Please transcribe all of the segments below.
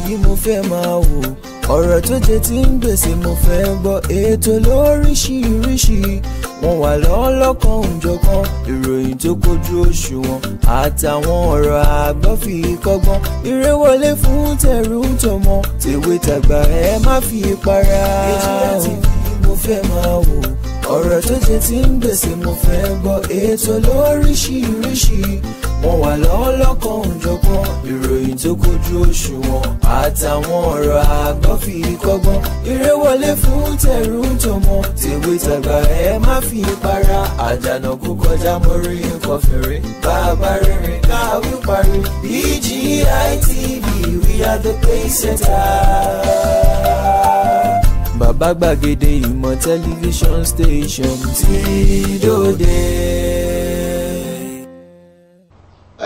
TV mo fẹ́ máa wò, ọ̀rọ̀ tó jẹ ti ń gbèsè mo fẹ́ gbọ́, ètò lóríṣiríṣi wọ́n wà lọ́lọ́kan òjọ̀kan, ìròyìn tó kojú òṣùwọ̀n àtàwọn ọ̀rọ̀ àgbọ́ fi kọ́gbọ́n, eré wọlé fún tẹ̀rù tọmọ tèwe tàgbà ẹ má fi para. Ètò TV mo fẹ́ máa wò, ọ̀rọ̀ tó jẹ ti ń gbèsè mo fẹ́ gbọ́, ètò lóríṣiríṣi wọ́n wà lọ́lọ́kan òjọ̀kan, ìròyìn tó kojú òṣùwọ̀n àtàwọn ọ̀rọ̀ àgbọ́ fi kọ́gbọ́n, eré wọlé fún tẹ̀rù tọmọ tèwe tàgbà ẹ má fi para. Àjànàkú kọjá mórí nǹkan fèrè, bàbá rere káwí parí. BGI TV, we are the pace setter. Bàbá gbàgede ìmọ̀ tẹlifíṣọ̀n station tí dòde.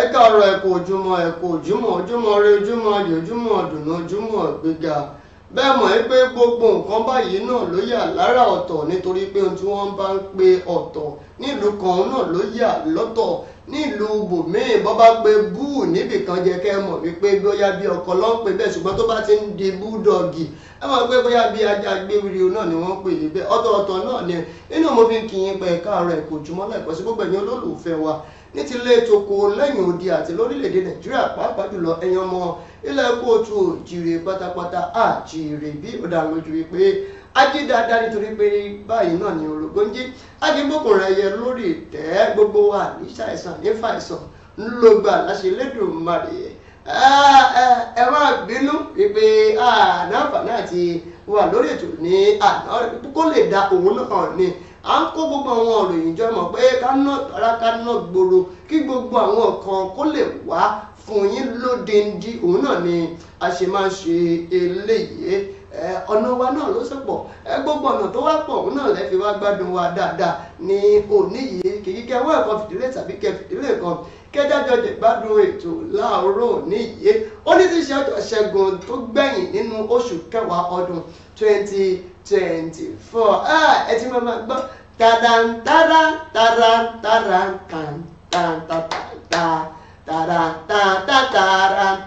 Ẹ káàárọ̀, ẹ kú ojúmọ́, ẹ kú ojúmọ́, ojúmọ́ ire, ojúmọ́ ayọ̀, ojúmọ́ ọ̀dùnnú, ojúmọ́ ìgbéga. Bẹ́ẹ̀ mọ̀ pé gbogbo nǹkan báyìí náà ló yà lára ọ̀tọ̀, nítorí pé ohun tí wọ́n bá ń pe ọ̀tọ̀ nílùú kan náà ló yà lọ́tọ̀. Nílùú bòmíì bọ́ bá pe búù níbìkan jẹ́ kẹ́ mọ̀ wípé bóyá bí ọkọ̀ ló ń pè bẹ́ẹ̀, ṣùgbọ́n tó bá ti ń di búdọ̀gì ẹ mọ̀ pé bóyá bí ajá gbéwìrì náà ni wọ́n pè é bẹ́ẹ̀, ọ̀tọ̀ọ̀tọ̀ náà ni. Inú mo fi ń kí yín pé káàárọ̀, ẹ kú ojúmọ́ lẹ́ẹ̀kan sí gbogbo ẹ̀yin olólùfẹ́ wa ní ti ilé toko lẹ́yìn odi àti lórílẹ̀‐èdè Nàìjíríà, pàápàá jùlọ ẹ̀yin ọmọ ilẹ̀ kóòtù òjìrè pátápátá àjìrè bí ó dá lójú wípé ají dáadáa, nítorí pé báyìí náà ni orògbòǹjì ajígbókùnrin ẹyẹ lórí ìtẹ́, gbogbo wa ní ṣàìsàn ní fàìsàn ńlọgbà láṣẹ Elédùmarè. Ẹ má bínú wípé ànáfààní àti wà lórí ètò ní àná kó lè da òun náà ni à ń kó gbogbo àwọn ọ̀rọ̀ ìjọ mọ̀ pé ká ná tọ́ra ká ná gbòòrò kí gbogbo àwọn kan kó lè wá fún yín lódindi. Òun náà ni a ṣe máa ń ṣe eléyìí. Ọ̀nà wa náà ló sọ̀pọ̀, gbogbo ọ̀nà tó wá pọ̀ òun náà lẹ́ fi wá gbádùn wa dáadáa ní òní yìí. Kìkì kẹ́ wọ́n ẹ̀kan fìdílé tàbí kẹ́ fìdílé kan kẹ́jájọ́ jẹ̀ gbádùn ètò láàárọ̀ òní yìí. Ó ní ti ṣe ọjọ́ Ṣẹ́gun tó gbẹ̀yìn nínú oṣù kẹwàá ọdún 2024. Ẹ ti máa gbọ́ tàdántàrà tàdántàrà tàdántàrà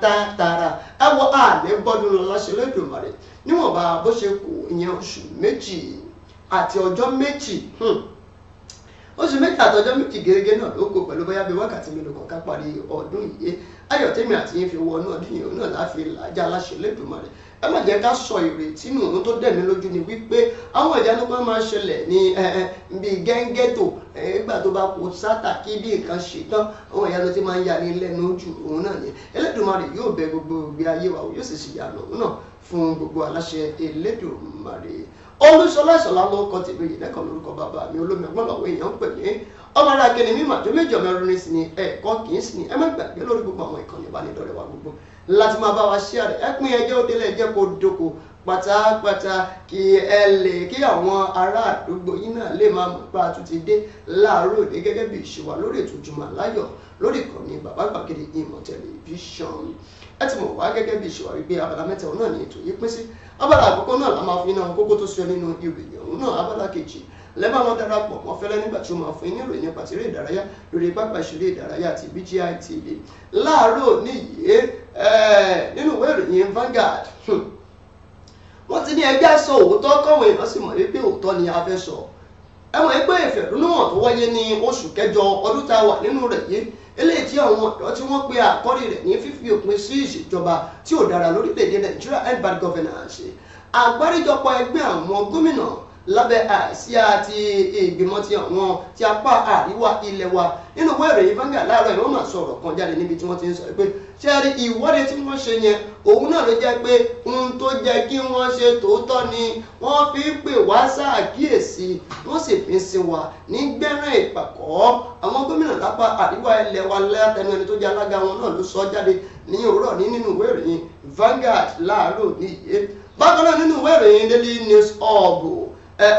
tàdántàrà. Ẹ wọ àlẹ́ gbọ́dún lọ láṣẹ Elédùmarè níwọ̀nba bó ṣe kù ìyẹn oṣù méjì àti ọjọ́ méjì. Oṣù méjì àti ọjọ́ méjì gẹ́gẹ́ náà ló kó pẹ̀lú bóyá bí wákàtí mélòó kan ká parí ọdún yìí. Ayọ̀ tèmi àti yín fi wọnú ọdún yìí náà láfi làájá láṣẹ Elédùmarè. Ẹ má jẹ́ ká sọ ìrètí nù. Ohun tó dẹ̀ mí lójú ni wípé àwọn ìjánu kan máa ṣẹlẹ̀ ní bíi gẹ́ngẹ́tò ìgbà tó bá kó sátà kí bí nǹkan ṣe tán, àwọn ìyanu tí máa ń yà ní lẹ́nu ojú òun náà ni. Elédùmarè yóò bẹ gbogbo ìgbé ayé wa, yóò sì ṣìyànà òun náà fún gbogbo aláṣẹ Elédùmarè. Olúṣọlá Ìṣọ̀lá ló kọ́ tèmi yìí lẹ́kọ̀ọ́ lórúkọ bàbá mi olómi ọgbọ́n lọ́wọ́ èèyàn ń pè mí ọmọ ara kẹni mímọ̀ tó méjì ọmọ ẹrú ní sí ni ẹ̀kọ́ kì í sí ni. Ẹ má gbàgbé lórí gbogbo àwọn ìkànnì ìbánidọ́rẹ̀ẹ́ wa gbogbo láti máa bá wa ṣí àrẹ ẹ pín ẹjẹ́ òde lẹ́jẹ́ kó dóko pátápátá kí ẹ lè kí àwọn ará àdúgbò yín náà lè máa mọ̀ pé a tún ti dé láàárọ̀ òde gẹ́gẹ́ bí ìṣe wa lórí ètò Ojúmọ́ Láyọ̀ lórí ìkànnì bàbá gbàgede ìmọ̀ tẹlifíṣàn. Ẹ ti mọ̀ wá gẹ́gẹ́ bí ìṣe wa wípé abala mẹ́ta náà ni ètò yìí pín sí. Abala àkọ́kọ́ náà la máa fi iná kókó tó sọ nínú ìròyìn ọ̀hún náà. Abala kejì lẹ́bàá wọn darapọ̀ mọ́ Fẹ́lẹ́ nígbà tí ó máa fún yín ní ìròyìn nípa tìrẹ ìdárayá lórí pápá ìṣeré ìdárayá àti BGI TV. Láàárọ̀ níyìí nínú ìwé ìròyìn Vanguard wọ́n ti ní ẹgbẹ́ sọ òótọ́ kọ́wọ́ èèyàn sì mọ̀ wípé òótọ́ ni a fẹ́ sọ. Ẹ mọ̀ pé ìfẹ̀dúnúhàn tó wáyé ní oṣù kẹjọ ọdún tá a wà nínú rẹ̀ yìí, eléyìí tí àwọn ọ̀dọ́ tí wọ́n pe àkọ́rí rẹ̀ ní fífi òpin sí ìṣèjọba tí ò dára lórílẹ̀‐èdè Nàìjíríà, end bad governance. Àgbáríjọpọ̀ ẹgbẹ́ àwọn gómìnà lábẹ́ àsíá ti ìgbìmọ̀ ti àwọn ti apá àríwá ilẹ̀ wa nínú ìwé ìròyìn Vanguard láàárọ̀ yìí wọ́n máa sọ̀rọ̀ kan jáde níbi tí wọ́n ti ń sọ pé ṣé rí ìwọ́de tí wọ́n ṣe yẹn òun náà ló jẹ́ pé ohun tó jẹ́ kí wọ́n ṣe tòótọ́ ni wọ́n fi ń pè wá ṣàkíyèsí, wọ́n sì fi ń sin wa ní gbẹ́rẹ́ ìpàkọ́. Àwọn gómìnà lápá àríwá ilẹ̀ wa látẹnu ẹni tó jẹ́ alága wọn náà ló sọ jáde ní òwúrọ̀ nínú ìwé ìròyìn Vanguard láàárọ̀ níyì. Bákan náà nínú ìwé ìròyìn Daily News ọ̀bù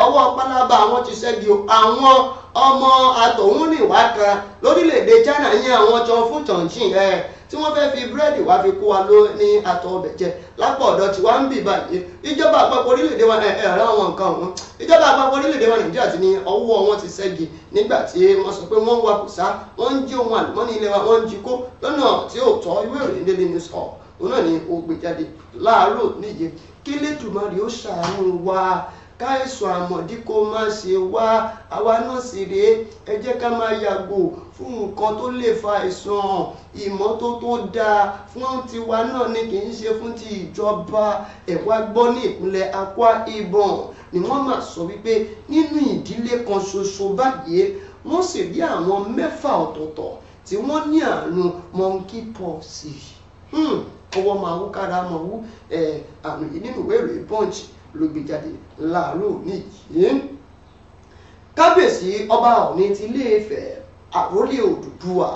ọwọ́ pálábá àwọn ti ṣẹ́gi àwọn ọmọ àtọ̀húnrìnwá kan lórílẹ̀‐èdè China yẹn àwọn jọ fún tọ̀ǹtìn tí wọ́n fẹ́ fi búrẹ́dì wá fi kó wa ló ní àtọ̀ ọbẹ̀ jẹ lápò ọ̀dọ̀ tí wọ́n ń bì báyìí. Ìjọba àpapọ̀ orílẹ̀‐èdè wa ẹ̀rọ àwọn nǹkan ọ̀hún, ìjọba àpapọ̀ orílẹ̀‐èdè wa Nàìjíríà ti ní ọwọ́ wọn ti ṣẹ́gi nígbà tí wọ́n sọ pé wọ́n ń wakùsà, wọ́n ń jí ohun àlùmọ́ọ́nì ilé wa, wọ́n ń jí kó lọ́nà tí ó tọ́. Ìwé ìròyìn Daily News òun náà ni ó gbé jáde láàárọ̀ níyẹn kí Elédùmarè ó ṣàánú wa káìsàn àmọ̀dí kó má ṣe wá àwa náà sì rèé ẹ jẹ́ ká máa yàgò fún nǹkan tó lè fa àìsàn ìmọ́tótó dáa fún tiwa náà ni kì í ṣe fún ti ìjọba ẹ̀wá gbọ́ ní ìpínlẹ̀ Akwa Ibom ni wọ́n máa sọ wípé nínú ìdílé kan ṣoṣo báyìí wọ́n sì rí àwọn 6 ọ̀tọ̀ọ̀tọ̀ tí wọ́n ní àrùn monkeypox ọwọ́ máa wú kára máa wú àrùn yìí nínú ìwé ìròyìn Punch ló gbé jáde láàárọ̀ níyìí. Kábíyèsí ọba Ọọ̀ni ti Ilé-Ifẹ̀ àrólé Odùduwà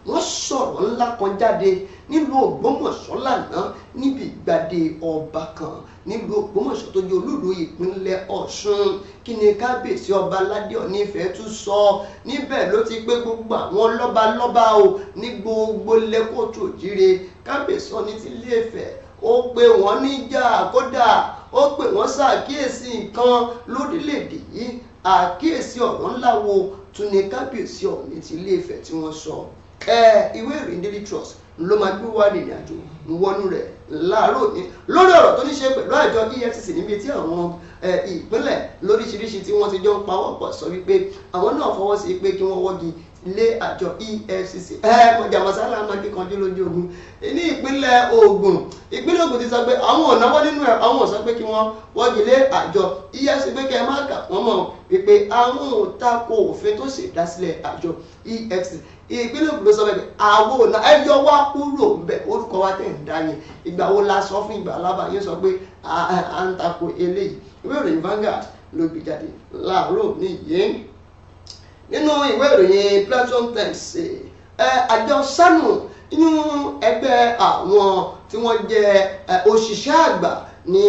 wọ́n sọ̀rọ̀ ńlá kan jáde nílùú Ògbómọ̀ṣọ́ lánàá níbi ìgbàdé ọba kan nílùú Ògbómọ̀ṣọ́ tó jẹ́ olúìlú ìpínlẹ̀ Ọ̀ṣun. Kí ni kábíyèsí ọba aládé Ọọ̀ni Ifẹ̀ tún sọ níbẹ̀ ló ti pé gbogbo àwọn lọ́balọ́ba o ní gbogbo lẹ́kọ̀ọ́tò jíire. Kábíyèsí Ọọ̀ni ti Ilé-Ifẹ̀ ó pè wọ́n níjà kódà ó pè wọ́n ṣàkíyèsí nǹkan lórílẹ̀‐èdè yìí. Àkíyèsí ọ̀rọ̀ ńlá wo tún ní kábíyèsí Ọọ̀ni ti Ilé-Ifẹ̀ tí wọ́n sọ. Ìwé ìròyìn Daily Trust ló máa gbé wá nìrìn àjò wọnú rẹ̀ láàárọ̀ ní lórí ọ̀rọ̀ tó ní ṣe pẹ̀lú àjọ EFCC níbi tí àwọn ìpínlẹ̀ lóríṣiríṣi tí wọ́n ti jọ ń pawọ́pọ̀ sọ wípé àwọn náà fọwọ́ sí pé kí wọ́n wọ́gi lé àjọ EFCC mọ̀jà masala amadi kanjú lójú ogun ní ìpínlẹ̀ Ògùn. Ìpínlẹ̀ Ògùn ti sọ pé àwọn ò náwó nínú ẹ̀ àwọn ò sọ pé kí wọ́n wọ́gi lé àjọ EFCC pé kẹ́ ẹ má kà wọ́n mọ̀ wípé àwọn ò tako òfin tó ṣèdásílẹ̀ àjọ EFCC. Ìpínlẹ̀ Ògùn ló sọ pé àwọn ò ná ẹjọ́ wá kúrò ńbẹ̀ orúkọ wa tẹ̀ ń dá yẹn ìgbà wo la sọ fún ìgbà alábàáyé sọ pé à ń tako eléyìí. Ìwé ìròyìn Vanguard ló gbé jáde láàárọ̀ níyẹn. Nínú ìwé ìròyìn Platform Times àjọ SANU nínú ẹgbẹ́ àwọn tí wọ́n jẹ́ òṣìṣẹ́ àgbà ní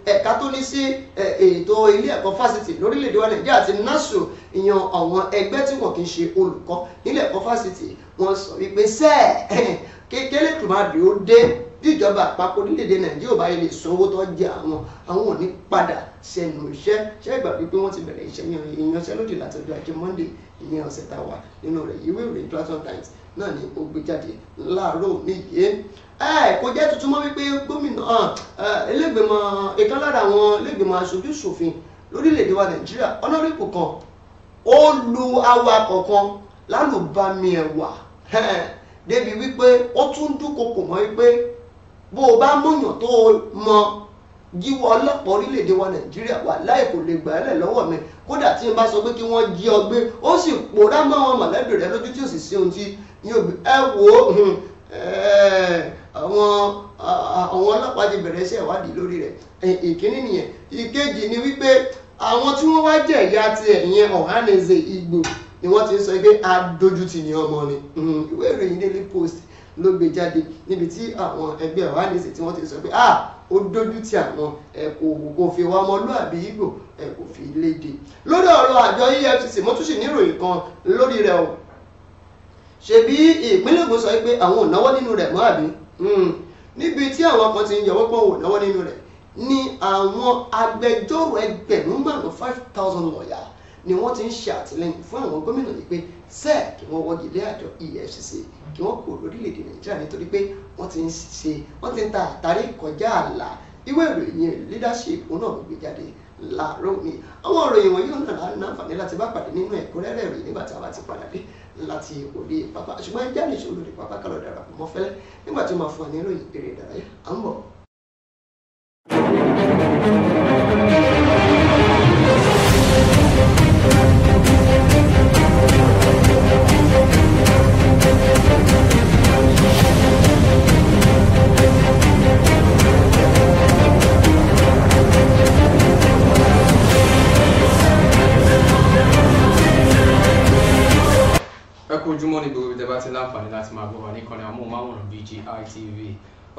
ẹ̀ka tó ní sí ètò ilé ẹ̀kọ́ fásitì lórílẹ̀‐èdè wa Nàìjíríà àti NASU ìyan àwọn ẹgbẹ́ tí wọ́n kì í ṣe olùkọ́ nílé ẹ̀kọ́ fásitì wọ́n sọ wípé kékeré tòmátì ó dé bí ìjọba àpapọ̀ orílẹ̀-èdè Nàìjíríà bá lè san owó tó jẹ àwọn ò ní padà sẹ́nu iṣẹ́ ṣé ìgbà pípé wọ́n ti bẹ̀rẹ̀ iṣẹ́ ìyanṣẹ́lódì láti ọjọ́ Ajé Monday ìyẹn ọ̀sẹ̀ tá a wà nínú rẹ̀ ìwé ìròyìn Platform Times náà ni ó gbé jáde láàárọ̀ níyẹn. Kò jẹ́ tuntun mọ́ wípé gómìnà ẹlẹ́gbẹ̀mọ ìkan lára àwọn ẹlẹ́gbẹ̀mọ aṣojú ṣòfin lórílẹ̀-èdè wa Nàìjíríà ọ̀nàrẹ́pù kan ó lu awakọ̀ kan lálùbami ẹ̀wà débi wípé ó tún dúnkokò mọ́ wípé bó o bá mọ̀yàn tó mọ jíwọ́ ọlọ́pàá orílẹ̀-èdè wa Nàìjíríà wà láì kò lè gbà ẹ́lẹ̀ lọ́wọ́ mi kódà tí n bá sọ pé kí wọ́n jí ọ gbé ó sì pòórá mọ́ àwọn mọ̀lẹ́bí rẹ lójú tí ó sì sí ohun tí yóò gbé wò ó àwọn ọlọ́pàá ti bẹ̀rẹ̀ iṣẹ́ ìwádìí lórí rẹ̀. Ìkíní nìyẹn. Ìkejì ni wípé àwọn tí wọ́n wá jẹ́ ẹ̀yà ti ẹ̀yìn Ọ̀hánẹ̀zẹ̀ Ìgbò ni wọ́n ti ń sọ pé adójútì ni ọmọ ni. Ìwé ìròyìn Daily Post ló gbé jáde níbi tí àwọn ẹgbẹ́ Ọ̀hánẹ̀zẹ̀ tí wọ́n ti sọ pé ó dójú tí àwọn kò fi wá ọmọlúàbí Ìgbò kò fi léde. Lórí ọ̀rọ̀ àjọ EFCC mo tún sì ní ìròyìn kan lórí rẹ̀ o. Ṣebí ìpínlẹ̀ Ògùn sọ pé àwọn ò náwó nínú rẹ̀ mọ́ àbí níbi tí àwọn kan ti ń yọwọ́ pọ̀ ò náwó nínú rẹ̀ ní àwọn agbẹjọ́rò 5,000 lọ́yà ni wọ́n ti ń ṣe àtìlẹ́yìn fún àwọn gómìnà yìí pé kí wọ́n wọ́gi lé àjọ EFCC kí wọ́n kó lórílẹ̀‐èdè Nàìjíríà nítorí pé wọ́n ti ń ta àtàrí kọjá ààlà. Ìwé ìròyìn Leadership náà ló gbé jáde láàárọ̀ mi. Àwọn ìròyìn wọ̀nyí náà ní àǹfààní láti bá pàdé nínú ẹ̀kúnrẹ́rẹ́ ìròyìn nígbà tí a bá ti padà dé láti orí pápá ṣùgbọ́n ẹjẹ́ àlejò olórí pápá kálọ̀ darapọ̀ mọ́ Fẹ́lẹ́ nígbà tí ó máa fún wa ní ìròyìn eré ìdárayá à ń bọ̀. Ojúmọ́ ní gbogbo ìjọba ti láǹfààní láti máa gbọ́ wa ní ìkànnì amóhùnmáwòrán BGI TV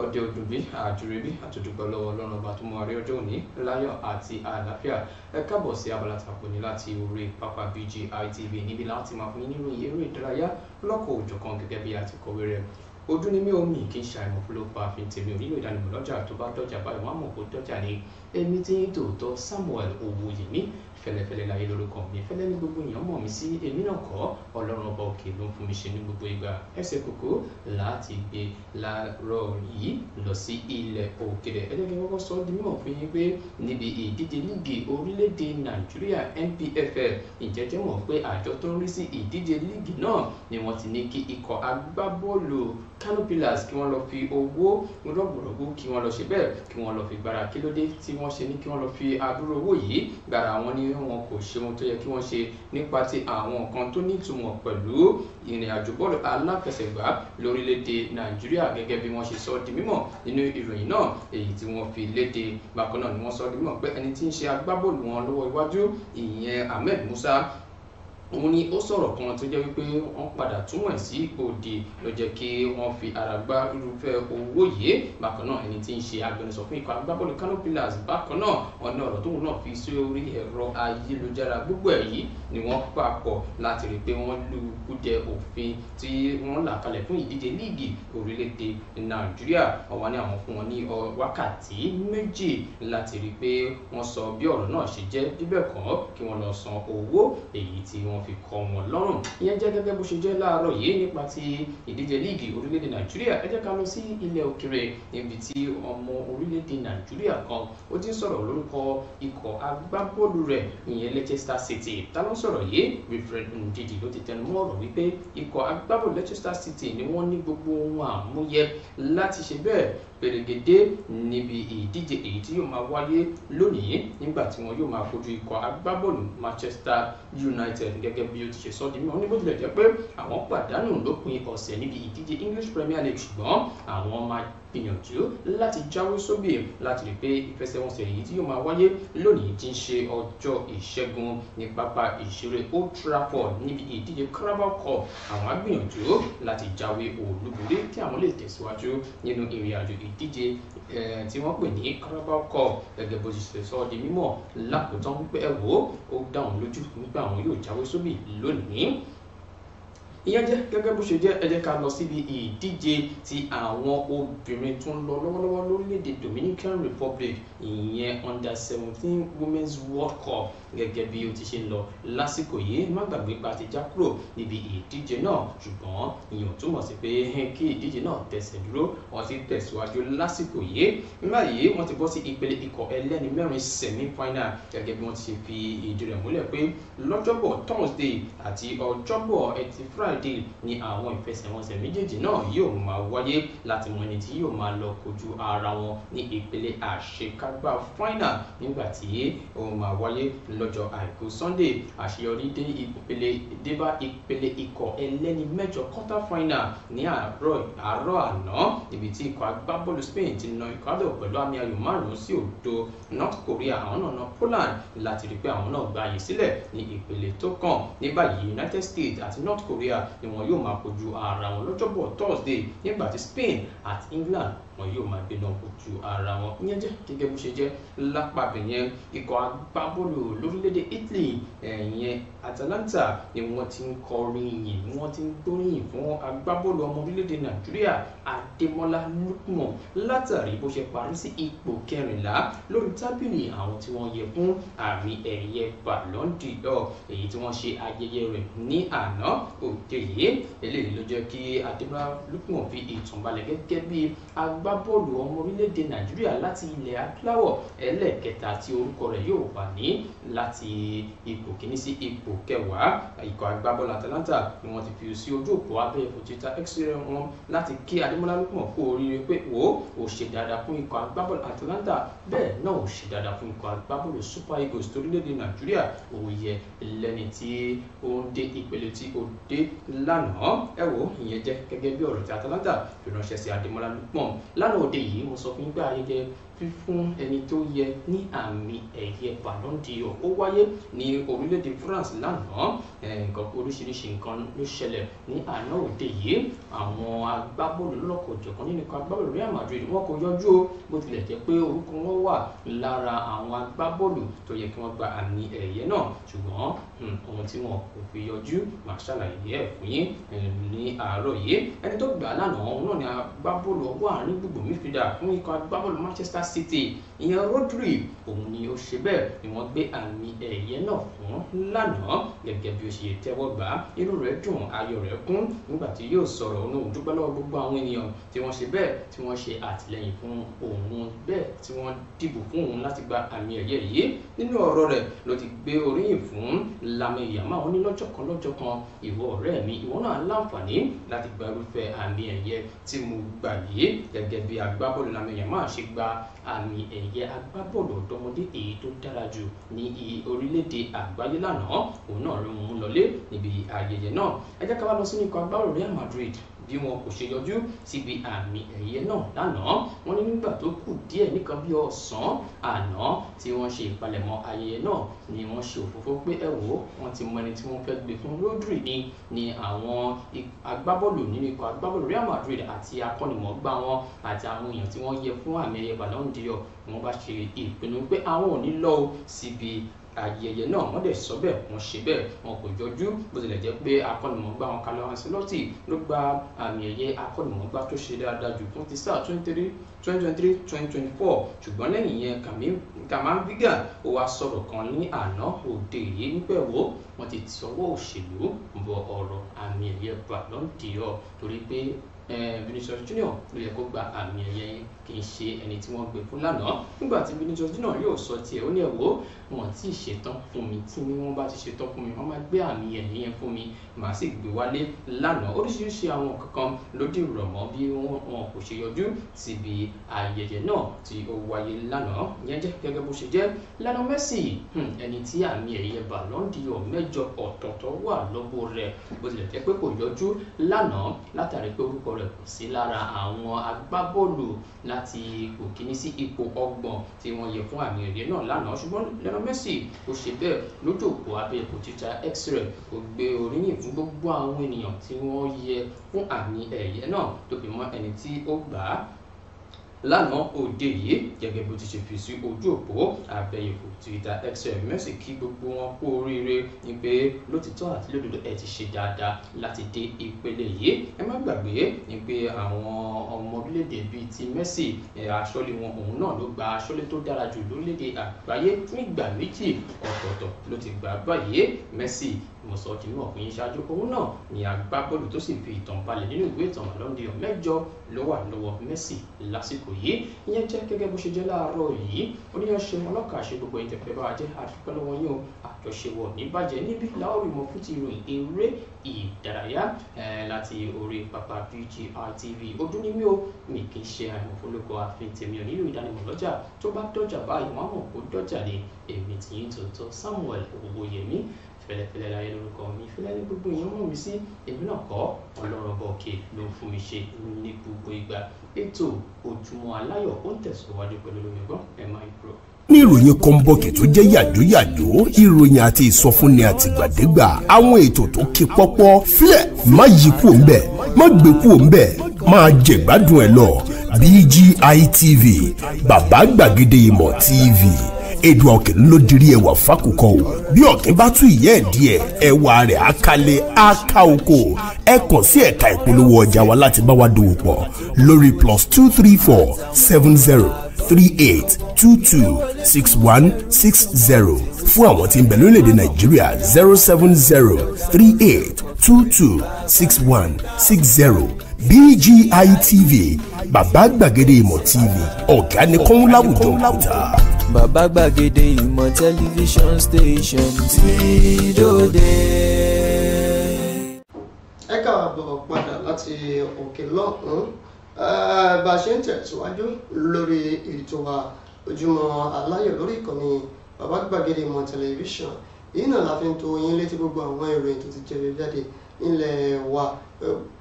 ọdẹ òdòbí àjùrẹ́bí àtòdùpẹ́ lọ́wọ́ Ọlọ́run ọba tó mú àrí ọjọ́ òní láyọ̀ àti àlàáfíà. Ẹ káàbọ̀ sí abala tàpọ̀ ní láti orí pápá BGI TV níbi láti máa fún yín nínú eré ìdárayá lọ́kọ̀ òjọ̀kan gẹ́gẹ́ bí a ti kọ̀wé rẹ̀ ojú ni mí omi kì í ṣàìmọ̀ fún ló pa àfin tèmi ò nílò ìdánimọ̀ lọ́jà tó bá dọ́jà báyìí wọ́n á mọ̀ kó dọ́jà ni èmi tí ń tòótọ́ Samuel Owóyèmí fẹ́lẹ́fẹ́lẹ́ láyé lórúkọ mi fẹ́lẹ́ ní gbogbo èèyàn mọ̀ mí sí èmi náà kọ́ Ọlọ́run ọba òkè ló ń fún mi ṣe ní gbogbo ìgbà ẹsẹ̀ kòkó láti gbé láàárọ̀ yìí lọ sí ilẹ̀ òkèèrè ẹ jẹ́ kí n kọ́kọ́ sọ di mímọ̀ fún yín pé níbi ìdíje líìgì orílẹ̀-èdè Nàìjíríà NPFL ìjẹ́jẹ́ mọ̀ pé àjọ tó ń rí sí ìdíje líìgì náà ni wọ́n ti ní kí ikọ̀ agbábọ́ọ̀lù Kano Pillars kí wọ́n lọ fi owó rọ̀gbọ̀rọ̀gbọ̀ kí wọ́n lọ ṣe bẹ́ẹ̀ kí wọ́n lọ fi gbára kí ló dé tí wọ́n ṣe ní kí wọ́n lọ fi adúrò owó yìí gbára wọn ní wọn kò ṣe ohun tó yẹ kí wọ́n ṣe nípa ti àwọn nǹkan tó nítumọ̀ pẹ̀lú ìrìn àjò bọ́ọ̀lù aláfẹsẹ̀gbá lórílẹ̀‐èdè Nàìjíríà gẹ́gẹ́ bí wọ́n ṣe sọ di mímọ̀ nínú ìròyìn náà èyí tí wọ́n fi léde bákan náà ni wọ́n sọ di mímọ̀ pé ẹni tí ń ṣe agbábọ́ọ̀lù wọn lọ́wọ́ iwájú ìyẹn Ahmed Musa òun ni ó sọ̀rọ̀ kan tó jẹ́ wípé wọ́n padà túmọ̀ sí òde ló jẹ́ kí wọ́n fi ara gbá irúfẹ́ owó yìí bákan náà ẹni tí ń ṣe agbẹnusọ fún ikọ̀ agbábọ́ọ̀lù Kano Pillars bákan náà ọ̀nà ọ̀rọ̀ tóun náà fi sí orí ẹ̀rọ ayélujára gbogbo ẹ̀ yìí ni wọ́n papọ̀ láti rí pé wọ́n lu kúdẹ òfin tí wọ́n là kalẹ̀ fún ìdíje líìgì orílẹ̀-èdè Nàìjíríà ọ̀wá ní àwọn fún wọn ní wákàtí méjì láti rí pé wọ́n sọ bí ọ̀rọ̀ náà ṣe jẹ́ bíbẹ̀ kọ́ kí wọ́n lọ san owó èyí tí wọ́n fi kọ́ wọn lọ́rùn ìyẹn jẹ́ gẹ́gẹ́ bó ṣe jẹ́ láàárọ̀ yìí nípa ti ìdíje líìgì orílẹ̀-èdè Nàìjíríà ẹ jẹ́ ká lọ sí ilẹ̀ òkèrè níbi tí ọmọ orílẹ̀-èdè Nàìjíríà kan ó ti ń sọ̀rọ̀ lórúkọ ikọ̀ agbábọ́ọ̀lù rẹ̀ ìyẹn Leicester City ta ló ń sọ̀rọ̀ yìí Wilfred Ndidi ló ti tẹnu mọ́ ọ̀rọ̀ wípé ikọ̀ agbábọ́ọ̀lù Leicester City ni wọ́n ní gbogbo ohun àmúyẹ láti ṣe bẹ́ẹ̀ pèrègèdè níbi ìdíje èyí tí yóò máa wáyé lónìí nígbà tí wọn yóò máa kojú ikọ̀ agbábọ́ọ̀lù Manchester United gẹ́gẹ́ bí ó ti ṣe sọ di mímọ̀ ní bó tilẹ̀ jẹ́ pé àwọn pàdánù lópin ọ̀sẹ̀ níbi ìdíje English Premier League ṣùgbọ́n àwọn máa gbìyànjú láti jáwé sóbì láti rí pé ìfẹsẹ̀wọnsẹ̀ èyí tí yóò máa wáyé lónìí tí ń ṣe ọjọ́ ìṣẹ́gun ní pápá ìṣeré Old Trafford níbi ìdíje Carabao Cup àwọn á gbìyànjú láti jáwé olúborí kí àwọn lè tẹ̀síwájú nínú ìrìn àjò ìdíje tí wọ́n pè ní Carabao Cup gẹ́gẹ́ bó ṣe sọ di mímọ̀ lákòótán wípé ẹ wò ó dá wọn lójú wípé àwọn yóò jáwé sóbì lónìí ìyẹn jẹ́ gẹ́gẹ́ bó ṣe jẹ́ ẹ jẹ́ ká lọ síbi ìdíje tí àwọn obìnrin tó ń lọ lọ́wọ́lọ́wọ́ lórílẹ̀‐èdè Dominican Republic ìyẹn under-17 Women's World Cup gẹ́gẹ́ bí ó ti ṣe ń lọ lásìkò yìí má gbàgbé pa ti já kúrò níbi ìdíje náà ṣùgbọ́n ìyẹn ò túmọ̀ sí pé kí ìdíje náà tẹ̀sẹ̀ dúró wọ́n ti tẹ̀síwájú lásìkò yìí nígbà yìí wọ́n ti bọ́ sí ìpele ikọ̀ ẹlẹ́ni mẹ́rin semi-final gẹ́gẹ́ bí wọ́n ti ṣe fi ìdí rẹ̀ múlẹ̀ pé lọ́jọ́bọ̀ Thursday àti ọjọ́bọ̀ Ẹtì Friday ni àwọn ìfẹsẹ̀wọnsẹ̀ méjèèjì náà yóò máa wáyé láti mọ ẹni tí yóò máa lọ kojú ara wọn ní ìpele àṣekágbá final nígbà tí ó máa wáyé lọ́jọ́ àìkú Sunday àṣeyọrí débá ìpele ikọ̀ ẹlẹ́ni mẹ́jọ quarter final ní àárọ̀ àná níbi tí ikọ̀ agbábọ́ọ̀lù Spain ti na Ecuador pẹ̀lú àmì ayò 5-0 North Korea àwọn náà na Poland láti rí pé àwọn náà gba àyè sílẹ̀ ní ìpele tó kàn ní báyìí United States àti North Korea ni wọn yóò máa kojú ara wọn lọ́jọ́bọ̀ Thursday nígbà tí Spain àti England wọn yóò máa gbé náà kojú ara wọn ìyẹn jẹ́ gẹ́gẹ́ bó ṣe jẹ́ lápapẹ̀ yẹn ikọ̀ agbábọ́ọ̀lù lórílẹ̀‐èdè Italy ìyẹn Atalanta ni wọ́n ti ń kọrin yìn ni wọ́n ti ń gbóríyìn fún agbábọ́ọ̀lù ọmọ orílẹ̀‐èdè Nàìjíríà Adémọ́lá Lukman látàrí bó ṣe parí sí ipò 14 lórí tábìlì àwọn tí wọ́n yẹ fún àmì ẹ̀yẹ Ballon d'Or èyí tí wọ́n ṣe ayẹyẹ rẹ̀ ní àná òde yìí eléyìí ló jẹ́ kí Adémọ́lá Lukman fi ìtàn balẹ̀ gẹ́gẹ́ bí agbábọ́ọ̀lù ọmọ orílẹ̀-èdè Nàìjíríà láti ilẹ̀ adúláwọ̀ ẹlẹ́ẹ̀kẹta tí orúkọ rẹ̀ yóò wà ní láti ipò kìíní sí ipò kẹwàá ikọ̀ agbábọ́ọ̀lù Atalanta ni wọ́n ti fi sí ojú òpó abẹ́yẹfò Twitter X wọn láti kí Adémọ́lá Lukman kú oríire pé ó ṣe dáadáa fún ikọ̀ agbábọ́ọ̀lù Atalanta bẹ́ẹ̀ náà ó ṣe dáadáa fún ikọ̀ agbábọ́ọ̀lù Super Eagles torílẹ̀-èdè Nàìjíríà ó yẹ lẹ́ni tí ó ń dé ìpele tí ó dé lánàá ìyẹn jẹ́ gẹ́gẹ́ bí ọ̀rọ̀ tí Atalanta fi ránṣẹ́ sí Adémọ́lá Lukman lánàá òde yìí mo sọ fún yín pé ayẹyẹ fífún ẹni tó yẹ ní àmì ẹ̀yẹ Ballon d'Or ó wáyé ní orílẹ̀-èdè France lánàá. Nǹkan oríṣiríṣi nǹkan ló ṣẹlẹ̀ ní àná òde yìí. Àwọn agbábọ́ọ̀lù lọ́lọ́kọ̀ọ́jọ̀kan nínú ikọ̀ agbábọ́ọ̀lù Real Madrid wọn kò yọjú o, bó tilẹ̀ jẹ́ pé orúkọ wọn wà lára àwọn agbábọ́ọ̀lù tó yẹ kí wọ́n gba àmì ẹ̀yẹ náà, ṣùgbọ́n ohun tí wọn kò fi yọjú máa ṣàlàyé ẹ̀ fún yín ní àárọ̀ yìí. Ẹni tó gbà lánàá òun náà ni agbábọ́ọ̀lù ọwọ́ àárín gbùngbùn midfielder fún ikọ̀ agbábọ́ọ̀lù Manchester City, ìyẹn Rodri. Òun ni ó ṣe bẹ́ẹ̀ ni wọ́n gbé àmì ẹ̀yẹ náà fún lánàá gẹ́gẹ́ bí ó ṣe tẹ́wọ́ gbà. Inú rẹ̀ dùn, ayọ̀ rẹ̀ kún nígbà tí yóò sọ̀rọ̀. Òun dúpẹ́ lọ́wọ́ gbogbo àwọn ènìyàn tí wọ́n ṣe bẹ́ẹ̀, tí wọ́n ṣe àtìlẹ́yìn fún òun bẹ́ẹ̀, tí wọ́n dìbò fún òun láti gba àmì ẹ̀yẹ yìí. Nínú ọ̀rọ̀ rẹ̀ ló ti gbé oríyìn fún Lamine Yamal. Ó ní lọ́jọ́ kan ìwọ ọ̀rẹ́ mi, ìwọ náà láǹfààní láti gba irúfẹ́ àmì ẹ̀yẹ tí mo gbà yìí. Gẹ́gẹ́ bí agbábọ́ọ̀lù Lamine Yamal ṣe gba àmì ẹ̀yẹ agbábọ́ọ̀lù ọ̀dọ́mọdé èyí tó dára jù ní orílẹ̀-èdè àgbáyé lánàá, òun náà ló mú lọlé níbi ayẹyẹ náà. Ẹ jẹ́ ká wá lọ sínú ikọ̀ agbábọ́ọ̀lù Real Madrid bí wọn kò ṣe yọjú síbi àmì ẹ̀yẹ náà lánàá. Wọ́n ní nígbà tó kù díẹ̀ nìkan bí ọ̀sán àná tí wọ́n ṣe ìpalẹ̀mọ́ ayẹyẹ náà ni wọ́n ṣe òfófó pé ẹ wò ó, wọ́n ti mọ ẹni tí wọ́n fẹ́ gbé fún. Rodri ni àwọn agbábọ́ọ̀lù nínú ikọ̀ agbábọ́ọ̀lù Real Madrid àti akọ́nimọ̀ọ́gbá wọn àti àwọn èèyàn tí wọ́n yẹ fún àmì ẹ̀yẹ Ballon d'Or wọ́n bá ṣe ìpinnu pé àwọn ò ní lọ síbi ayẹyẹ náà. Wọ́n dẹ̀ sọ bẹ́ẹ̀, wọ́n ṣe bẹ́ẹ̀, wọn kò yọjú, bó tilẹ̀ jẹ́ pé akọ́nimọ̀ọ́gbá wọn Carlo Ancelotti ló gba àmì ẹ̀yẹ akọ́nimọ̀ọ́gbá tó ṣe dáadáa jù fún ti sáà 2023-2024. ṣùgbọ́n lẹ́yìn yẹn Kamavinga ó wá sọ̀rọ̀ kan ní àná òde yìí nípẹ̀ wò wọ́n ti tọwọ́ òṣèlú bọ ọ̀rọ̀ àmì ẹ̀yẹ Ballon d'Or torí pé Vinicius Junior ló yẹ kó gba àmì ẹ̀yẹ yẹn, kì í ṣe ẹni tí wọ́n gbé fún lánàá. Nígbà tí Vinicius Junior yóò sọ tiẹ̀, ó ní ẹ̀wò wọn tí ì ṣetán fún mi, tí wọ́n bá ti ṣetán fún mi wọ́n máa gbé àmì ẹ̀yẹ yẹn fún mi, màá sì gbé wálé lánàá. Oríṣiríṣi àwọn kankan ló dì rọ̀ mọ́ bí wọn kò ṣe yọjú síbi ayẹyẹ náà tí ó wáyé lánàá. Ìyẹn jẹ́ gẹ́gẹ́ bó ṣe jẹ́. Lionel Messi, ẹni tí àmì ẹ̀yẹ Ballon d'Or 8 ọ̀tọ̀ọ̀tọ̀ wà lọ́wọ́ rẹ̀, bó tilẹ̀ jẹ́ pé kò yọjú lánàá látàrí pé orúkọ rẹ̀ kò sí lára àwọn agbábọ́ọ̀lù láti ipò kíní sí ipò 30 tí wọ́n yẹ fún àmì ẹ̀yẹ náà lánàá. Ṣùgbọ́n Lionel Messi ó ṣe bẹ́ẹ̀ lójú òpó abẹ́ kọ̀ǹpútà X-ray, ó gbé oríyìn fún gbogbo àwọn ènìyàn tí wọ́n yẹ fún àmì ẹ̀yẹ náà tó fi mọ́ ẹni tí ó gbà á lánàá òde yìí. Gẹ́gẹ́ bó ti ṣe fi sí ojú òpó abẹ́yẹ̀fò Twitter X-ray, Messi kí gbogbo wọn kú oríire ní pé lótìtọ́ àti lódodo ẹ ti ṣe dáadáa láti dé ìpele yìí. Ẹ má gbàgbé ní pé àwọn ọmọ orílẹ̀-èdè bíi ti Messi aṣọ́lé wọn òun náà ló gba aṣọ́lé tó dára jù lórílẹ̀-èdè àgbáyé fún ìgbà 2 ọ̀tọ̀ọ̀tọ̀ ló ti gbà báyìí. Messi mo sọ ti mọ̀ fún yín ṣáájú, òun náà ni agbábọ́ọ̀lù tó sì fi ìtàn balẹ̀ nínú ìwé ìtàn Ballon d'Or 8 ló wà lọ́wọ́ Messi lásìkò yìí. Ìyẹn jẹ́ gẹ́gẹ́ bó ṣe jẹ́ láàárọ̀ yìí. Oníyanṣe ọlọ́kà ṣe gbogbo ìtẹ̀fẹ́ bá wa jẹ́ àdúpẹ́ lọ́wọ́ yín o, àjọṣewọ̀ níbàjẹ́ níbí láòrì mọ́ fún ti ìròyìn eré ìdárayá láti orí pápá BGI TV. Ojú ni mí o, mi kì í ṣe àìmọ̀ fólókọ àfin tèmi ò nílò ìdánimọ̀ lọ́jà, tó bá dọ́jà báyìí wọ́n á mọ̀ kó dọ́jà ni. Èmi tí yín tòótọ́ Samuel Owóyẹmí, fẹ́lẹ́fẹ́lẹ́ láyé lórúkọ mi, fẹ́lẹ́ ní gbogbo èèyàn mọ̀ mí sí, èmi náà kọ́ Ọlọ́run ọba òkè ló ń fún mi ṣe ní gbogbo ìgbà. Ètò Ojúmọ́ Aláyọ̀ ó ń tẹ̀síwájú pẹ̀lú olómìgbọ́n ẹ̀ máa ń kúrò. ní ìròyìn kọ́ńbọ̀kì tó jẹ́ yàjóyàjó, ìròyìn àti ìsọfúnni àtìgbàdégbà, àwọn ètò tó ké pọ́pọ́ filẹ̀ má yí kúò ńbẹ̀, má gbé kúò ńbẹ̀, máa jẹ̀gbádùn ẹ̀ lọ. BGI TV, bàbá gbàgede ìmọ̀ TV. Èdè ọ̀kìn ló dirí ẹwà fákòkò o, bí ọ̀kìn bá tú ìyẹ́ ẹ̀ díẹ̀ ẹwà rẹ̀ àkàlẹ̀ àkà oko. Ẹ kàn sí ẹ̀ka ìpolówó ọjà wa láti bá wa dòwò pọ̀ lórí +234 70 38 22 6160 fún àwọn tí ń bẹ lórílẹ̀‐èdè Nàìjíríà 070 38 22 6160. BGI TV, bàbá gbàgede ìmọ̀ TV, ọ̀gá ni kọ́ń láwùjọ òkúta. Bàbá gbàgede ìmọ̀ tẹlifíṣọ̀n station tí dòde. Ẹ káàbọ̀ padà láti òkè lọ́hùn-ún. Bá a ṣe ń tẹ̀síwájú lórí ètò wa Ojúmọ́ Aláyọ̀ lórí ìkànnì bàbá gbàgede ìmọ̀ tẹlifíṣọ̀n. Èyí náà la fi ń tó yín létí gbogbo àwọn ìròyìn tó ti jẹrẹ jáde nílẹ̀ wa,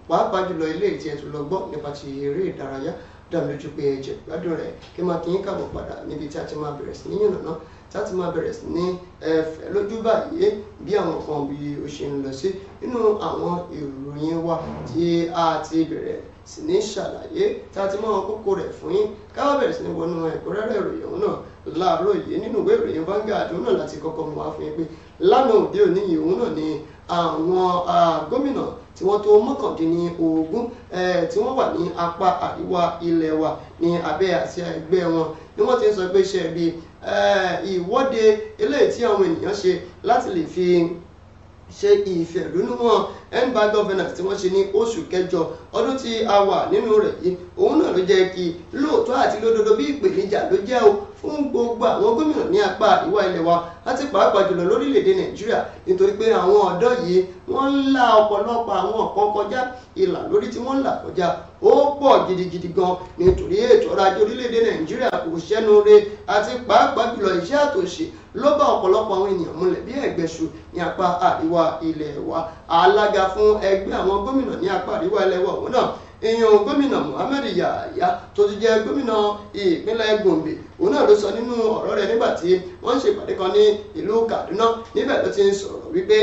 pàápàá jùlọ ilé tí ẹ tún lọ gbọ́ nípa ti eré ìdárayá dámi lójú pé ẹ jẹ gbádùn rẹ̀ kí máa kí n káàbọ̀ padà níbi tí a ti máa bẹ̀rẹ̀ sí ní yànnàná tí a ti máa bẹ̀rẹ̀ sí ní ẹ̀fẹ̀ lójú báyìí bí àwọn kan bí ó ṣe ń lọ sí nínú àwọn ìròyìn wa tí a ti bẹ̀rẹ̀ sì ní ṣàlàyé tí a ti mọ àwọn kókó rẹ̀ fún yín káwá bẹ̀rẹ̀ sí ní wọnú ẹ̀kúnrẹ́rẹ́ ìròyìn ọ̀hún náà láàárọ̀ yìí nínú ìwé ìròyìn Vanguard náà láti kọ́kọ́ mú wá fún yín pé lánàá òde òní yìí òun náà ni àwọn gómìnà tí wọ́n tó mọ́kàndínlógún tí wọ́n wà ní apá àríwá ilẹ̀ wa ní abẹ́ àsíá ẹgbẹ́ wọn ni wọ́n ti ń sọ pé ṣe bí ìwọ́de eléyìí tí àwọn ènìyàn ṣe láti lè fi ṣe ìfẹ̀rúnúhàn end-bar governance tí wọ́n ṣe ní oṣù kẹjọ ọdún tí a wà nínú rẹ̀ yìí òun náà ló jẹ́ kí lóòótọ́ àti lódodo bí ìpèníjà ló jẹ́ o fún gbogbo àwọn gómìnà ní apá àríwá ilẹ̀ wa láti pàápàá jùlọ lórílẹ̀‐èdè Nàìjíríà nítorí pé àwọn ọ̀dọ́ yìí wọ́n ń la ọ̀pọ̀lọpọ̀ àwọn ọ̀kan kọjá ìlà lórí tí wọ́n ń là kọjá ó pọ̀ gidigidi gan nítorí ètò ọrọ̀ ajé orílẹ̀‐èdè Nàìjíríà kò ṣẹ́nu re àti pàápàá jùlọ iṣẹ́ àtòṣe ló bá ọ̀pọ̀lọpọ̀ àwọn ènìyàn múlẹ̀ bí ẹ̀gbẹ́sù ní apá àríwá ilẹ̀ wa alága fún ẹgbẹ́ àwọn gómìnà ní apá àríwá ilẹ̀ wa òun náà èèyàn gómìnà Muhammed Yahaya tó ti jẹ́ gómìnà ìpínlẹ̀ Gombe òun náà ló sọ nínú ọ̀rọ̀ rẹ̀ nígbà tí wọ́n ń ṣe ìpàdé kan ní ìlú Kaduna níbẹ̀ ló ti ń sọ̀rọ̀ wípé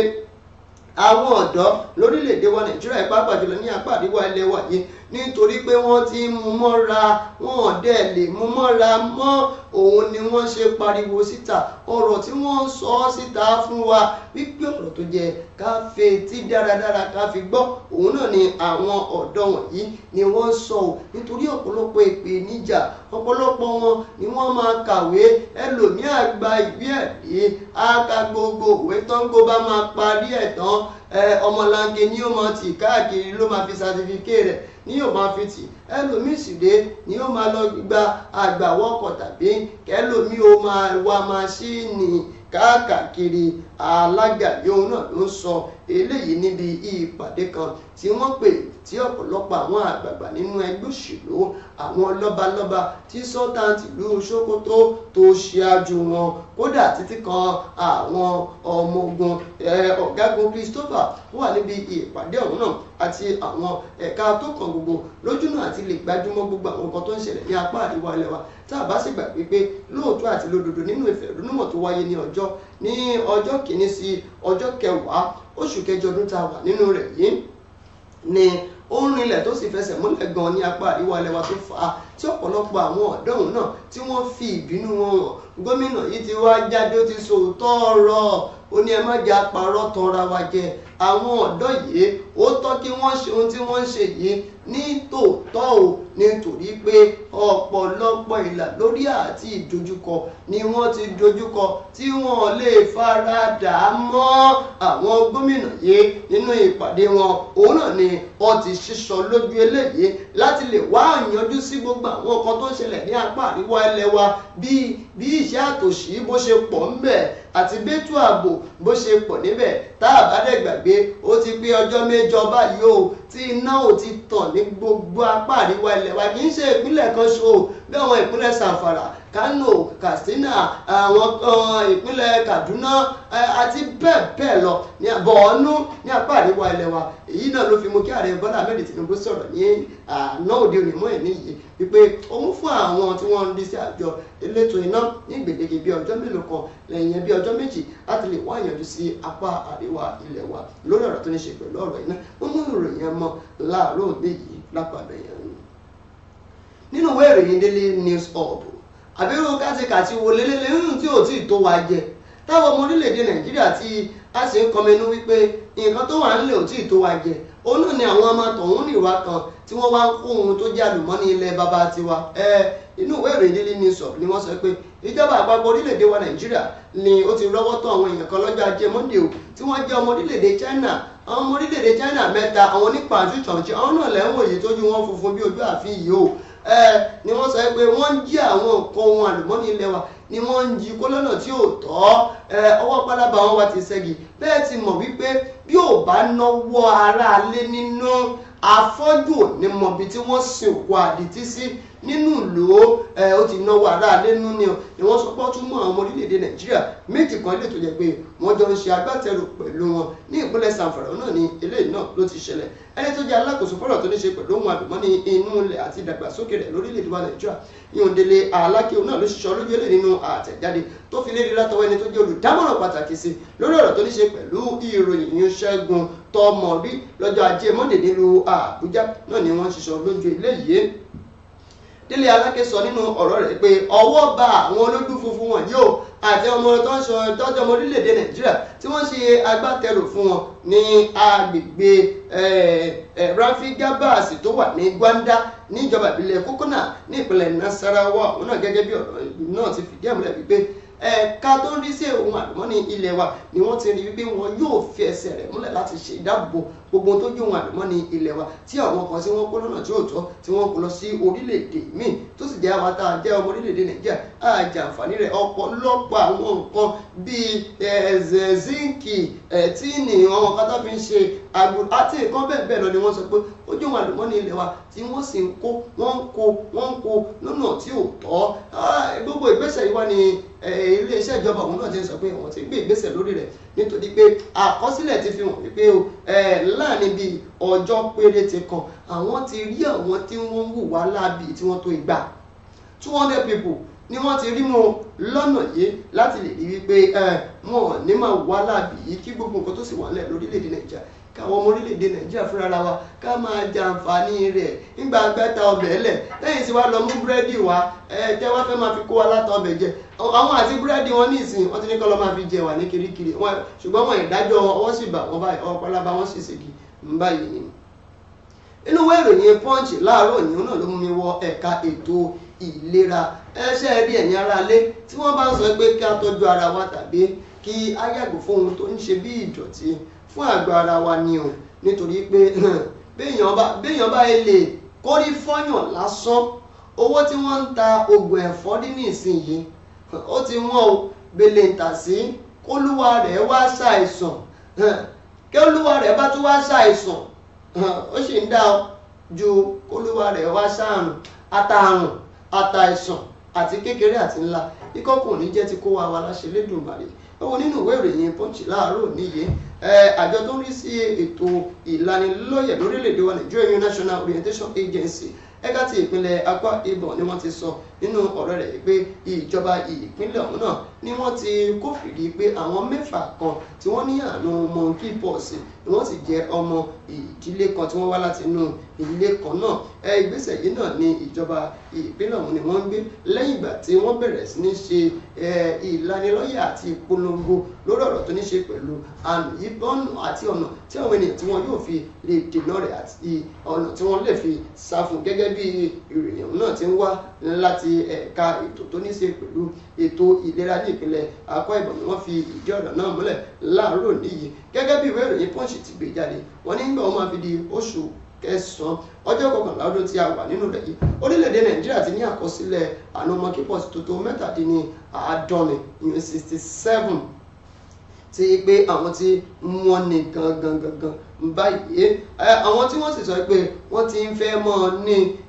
àwọn ọ̀dọ́ lórílẹ̀‐èdè wa Nàìjíríà pàápàá jùlọ ní apá àríwá ilẹ̀ wa yìí nítorí pé wọ́n ti mú mọ́ra wọn dẹ̀ lè mú mọ́ra mọ́ òun ni wọ́n ṣe pariwo síta ọ̀rọ̀ tí wọ́n sọ síta fún wa wípé ọ̀rọ̀ tó jẹ́ ká fetí dáradára ká fi gbọ́ òun náà ni àwọn ọ̀dọ́ wọ̀nyí ni wọ́n sọ ò nítorí ọ̀pọ̀lọpọ̀ ìpèníjà ọ̀pọ̀lọpọ̀ wọn ni wọ́n máa kàwé ẹlòmíà gba ìwé ẹ̀rí aka gbogbo òwe tán kó bá máa parí ẹ̀ tán ọmọlange ni ó máa tì káàkiri ló máa fi sátífíkè rẹ̀ ní yóò máa fi tì ẹlòmíì sì dé ni yóò máa lọ gba àgbàwọkọ̀ tàbí kẹlòmíì ó máa wá máṣíìnì káàkiri alága yòówù náà ló ń sọ eléyìí níbi ìpàdé kan tí wọ́n pè tí ọ̀pọ̀lọpọ̀ àwọn àgbààgbà nínú ẹgbẹ́ òṣèlú àwọn lọ́balọ́ba tí sọ́tàǹtì ìlú Sókótó tó ṣáájú wọn kódà títí kan àwọn ọmọ ogun ọ̀gágun Christopher wà níbi ìpàdé ọ̀hún náà àti àwọn ẹ̀ka tó kàn gbogbo lójúnà àti lè gbájúmọ́ gbogbo àwọn nǹkan tó ń ṣẹlẹ̀ ní apá àríwá ilẹ̀ wa tá a bá sì gbàgbé pé lóòótọ́ àti lódodo nínú ìfẹ̀rúnúmọ̀ tó wáyé ní ọjọ́ kìíní sí ọjọ́ kẹwàá oṣù kẹjọ ọdún tá a wà nínú rẹ̀ yìí ni ó ń rinlẹ̀ tó sì fẹsẹ̀ múlẹ̀ gan ní apá àríwá ilẹ̀ wa tó fà á tí ọ̀pọ̀lọpọ̀ àwọn ọ̀dọ́ òun náà tí wọ́n fi ìbínú wọn hàn gómìnà yìí ti wá jáde ó ti sòótọ́ ọ̀rọ̀ ó ní ẹ má jẹ́ àparọ́ tanra wa jẹ àwọn ọ̀dọ́ yìí ó tọ́ kí wọ́n ṣe ohun tí wọ́n ń ṣe yìí ní tòótọ́ o nítorí pé ọ̀pọ̀lọpọ̀ ìlà lórí àti ìdojúkọ ni wọ́n ti dojúkọ tí wọ́n lè faradà mọ́ àwọn gómìnà yìí nínú ìpàdé wọn òun náà ni wọ́n ti ṣíṣọ lójú eléyìí láti lè wá àyànjú sí gbogbo àwọn nǹkan tó ń ṣẹlẹ̀ ní apá àríwá ilẹ̀ wa bí iṣẹ́ àtòṣì bó ṣe pọ̀ ń bẹ̀ àti bẹ́tù ààbò bó ṣe pọ̀ níbẹ̀ tá a bá dẹ̀ gbàgbé ó ti pé ọjọ́ mẹ́jọ báyìí o tí iná ò ti tàn ní gbogbo apá àríwá ilẹ̀ wa kì í ṣe ìpínlẹ̀ kan ṣo bí àwọn ìpínlẹ̀ Zamfara Kano Katsina àwọn ìpínlẹ̀ Kaduna àti bẹ́ẹ̀ bẹ́ẹ̀ lọ ní Borno ní apá àríwá ilẹ̀ wa èyí náà ló fi mú kí ààrẹ Bọ́lá Ahmed Tinubu sọ̀rọ̀ ní àná òde òní mọ́ ẹ̀ níyì wípé òun fún àwọn tí wọ́n ń rí sí àjọ elétò iná ní gbèdéke bí ọjọ́ mélòó kan lẹ́yìn bí ọjọ́ méjì láti lè wá ìyànjú sí apá àríwá ilẹ̀ wa lórí ọ̀rọ̀ tó ní ṣe pẹ̀lú ọ̀rọ̀ iná wọ́n mú ìròyìn ẹ̀ mọ́ láàárọ̀ òde yìí lápàdé yẹn nínú ìwé ìròyìn Daily News Hub àbẹ̀rù kátìkàtì wo lélẹ́lẹ́ tí ò tí ì tó wa jẹ táwọn ọmọ orílẹ̀-èdè Nàìjíríà tí a sì ń kọminú wípé nǹkan tó wà nílẹ̀ ò tí ì tó wa jẹ òun náà ni àwọn ọmọ tọ̀hún nìwà kan tí wọ́n wá ń kó ohun tó jẹ́ àlùmọ́nì ilẹ̀ bàbá tiwa inú ìwé ìròyìn Daily News Hub ni wọ́n sọ pé ìjọba àpapọ̀ orílẹ̀-èdè wa Nàìjíríà ni ó ti rọ́wọ́ tó àwọn èèyàn kan lọ́jọ́ ajé Monday o tí wọ́n jẹ́ ọmọ orílẹ̀-èdè China àwọn ọmọ orílẹ̀-èdè China mẹ́ta àwọn onípa àtúntànṣe àwọn náà lẹ́wọ̀n èyí tójú wọn funfun bí ojú àfin yìí o ni wọ́n sọ pé wọ́n ń jí àwọn nǹkan ohun àlùmọ́nì ilẹ̀ wa ni wọ́n ń jí kó lọ́nà tí ò tọ́ ọwọ́ pálábá wọn wá ti ṣẹ́gi bẹ́ẹ̀ ti mọ̀ wípé bí ò bá náwó aráalé nínú afọ́jú ò ní mọ̀bi tí wọ́n sin òkú àdìtí sí nínú ìlú ó ti náwó aráalé nínú ni wọ́n sọ pé ó tún mú àwọn ọmọ orílẹ̀-èdè Nàìjíríà méjì kan lè tó jẹ́ pé wọ́n jọ ń ṣe agbátẹrù pẹ̀lú wọn ní ìpínlẹ̀ Zamfara náà ní eléyìí náà ló ti ṣẹlẹ̀ ẹni tó jẹ́ alákòóso fọ́rọ̀ tó ní ṣe pẹ̀lú ohun àlùmọ́ọ́nì inú ilẹ̀ àti ìdàgbàsókè rẹ̀ lórílẹ̀-èdè wa Nàìjíríà Ìyọ̀ndélé Aláké náà ló ṣiṣọ́ lójú ẹlẹ́ nínú àtẹ̀jáde tó fi lérí látọwọ́ ẹni tó jẹ́ olùdámọ̀ràn pàtàkì sí lórí ọ̀rọ̀ tó ní ṣe pẹ̀lú ìròyìn ní Ṣẹ́gun Tọmọrí lọ́jọ́ Ajé Monde nílùú Àbújá náà ni wọ́n ṣiṣọ́ lójú eléyìí Délé Aláké sọ nínú ọ̀rọ̀ rẹ̀ pé ọwọ́ bá àwọn olójú funfun wọn yóò àti ọmọ tó ń sọ tọ́jú ọmọ orílẹ̀-èdè Nàìjíríà tí wọ́n ṣe agbátẹrù fún wọn ní agbègbè Rafi Gabas tó wà ní Gwanda níjọba ìbílẹ̀ Kókónà ní ìpínlẹ̀ Nasarawa òun náà gẹ́gẹ́ bí ọ̀rọ̀ náà ti fìdí ẹ̀ múlẹ̀ wípé ẹ̀ka tó ń rí sí ohun àlùmọ́ọ́nì ilẹ̀ wa ni wọ́n ti rí wípé wọn yóò fi ẹsẹ̀ rẹ̀ múlẹ̀ láti ṣe ìdáàbò gbogbo tó jẹ́ ohun àlùmọ́ọ́nì ilẹ̀ wa tí àwọn kan tí wọ́n kó lọ́nà tí ó tọ́ tí wọ́n kó lọ sí orílẹ̀-èdè míì tó sì jẹ́ àwọn tá a jẹ́ ọmọ orílẹ̀-èdè Nàìjíríà àjàǹfààní rẹ̀ ọ̀pọ̀lọpọ̀ àwọn nǹkan bíi zinki tíìnì àwọn kan tó fi ń ṣe àgbò àti nǹkan bẹ́ẹ̀ bẹ́ẹ̀ lọ ni wọ́n sọ pé ó jẹ́ ohun àlùmọ́ọ́nì ilẹ̀ wa tí wọ́n sì ń kó wọ́n ń kó lọ́nà tí ò tọ́ gbogbo ìgbésẹ̀ yìí wá ní iléeṣẹ́ ìjọba òun náà ti ń sọ pé àwọn ti gbé ìgbésẹ̀ lórí rẹ̀ nítorí pé àkọsílẹ̀ ti fi hàn wípé láàrin bíi ọjọ́ péréte kan àwọn ti rí àwọn tí wọ́n ń hùwà láabi tí wọ́n tó 200 people ni wọ́n ti rí mọ́ lọ́nà yìí láti lè rí wípé wọn ò ní máa wà láabi yìí kí gbogbo nǹkan tó sì wà nílẹ̀ lórílẹ̀‐èdè Nàìjíríà káwọn ọmọ orílẹ̀-èdè Nàìjíríà fúnra ara wa ká máa jàǹfààní rẹ̀ nígbà gbẹ́ta ọbẹ̀ ẹlẹ̀ lẹ́yìn tí wá lọ mú búrẹ́dì wá tẹ́ wá fẹ́ máa fi kó wa látọ̀ ọbẹ̀ jẹ àwọn àti búrẹ́dì wọn ní ìsìn wọ́n ti ní kọ́ lọ́ máa fi jẹ wà ní kirikiri ṣùgbọ́n wọn ìdájọ́ wọ́n sì bà wọ́n báyìí ọ̀pọ̀lọpọ̀ wọn sì ṣègi ń báyìí ni. inú ìwé ìròyìn Punch láàárọ̀ òní náà ló mú mi wọ ẹ̀ka ètò ìlera ẹṣẹ́ rí ẹ̀yin ara lé tí wọ́n bá ń sọ pé kí a tọ́jú ara wa tàbí kí á yàgò fún ohun tó ń ṣe bí ìdọ̀tí fún àgọ́ ara wa ni o nítorí pé béèyàn bá lè kórí fọ́yàn lásán owó tí wọ́n ń ta oògùn ẹ̀fọ́rí ní ìsinyìí ó ti wọ́n o bèlè ń tà sí kólúwa rẹ̀ wá ṣàìsàn kí olúwa rẹ̀ bá tún wá ṣàìsàn ó sì ń dá ju kólúwa rẹ̀ wá ṣàrùn àtàìsàn àti kékeré àti ńlá ikọ́kùnrin jẹ́ ti kó wa wá láṣẹ lédùmarè owó nínú ìwé ìròyìn Punch láàárọ̀ níye àjọ tó ń rí sí ètò ìlanilọ́yẹ̀ lórílẹ̀‐èdè wa Nigeria National Orientation Agency ẹ̀ka ti ìpínlẹ̀ Akwa Ibom ni wọ́n ti sọ nínú ọ̀rọ̀ rẹ̀ pé ìjọba ìpínlẹ̀ ọ̀hún náà ni wọ́n ti kófìrí pé àwọn 6 kan tí wọ́n ní àrùn monkeypox ni wọ́n sì jẹ́ ọmọ ìdílé kan tí wọ́n wá láti inú ilé kan náà ìgbésẹ̀ yìí náà ni ìjọba ìpínlẹ̀ ọ̀hún ni wọ́n ń gbé lẹ́yìn ìgbà tí wọ́n bẹ̀rẹ̀ sí ní ṣe ìlanilọ́yẹ̀ àti ìpolongo lórí ọ̀rọ̀ tó ní ṣe pẹ̀lú àmì ìbọn àti ọ̀nà tí àwọn ènìyàn tí wọ́n yóò fi lè dènà rẹ̀ àti ọ̀nà tí wọ́n lè fi sá fún gẹ́gẹ́ bí ìròyìn náà ti ń wá láti ẹ̀ka ètò tó ní ṣe pẹ̀lú ètò ìlera ní ìpínlẹ̀ Akwa Ibom ni wọ́n fi ìdí ọ̀rọ̀ náà múlẹ̀ láàárọ̀ níyì gẹ́gẹ́ bí ìwé ìròyìn Punch ti gbé jáde wọ́n ní nígbà wọ́n máa fi di oṣù kẹsàn-án ọjọ́ 11 ọdún tí a wà nínú rẹ̀ yìí orílẹ̀-èdè Nàìjíríà ti ní àkọsílẹ̀ àrùn monkeypox tó tó 67 ti pé àwọn tí wọ́n ní gangan báyìí àwọn tí wọ́n sì sọ pé wọ́n ti ń fẹ́ mọ́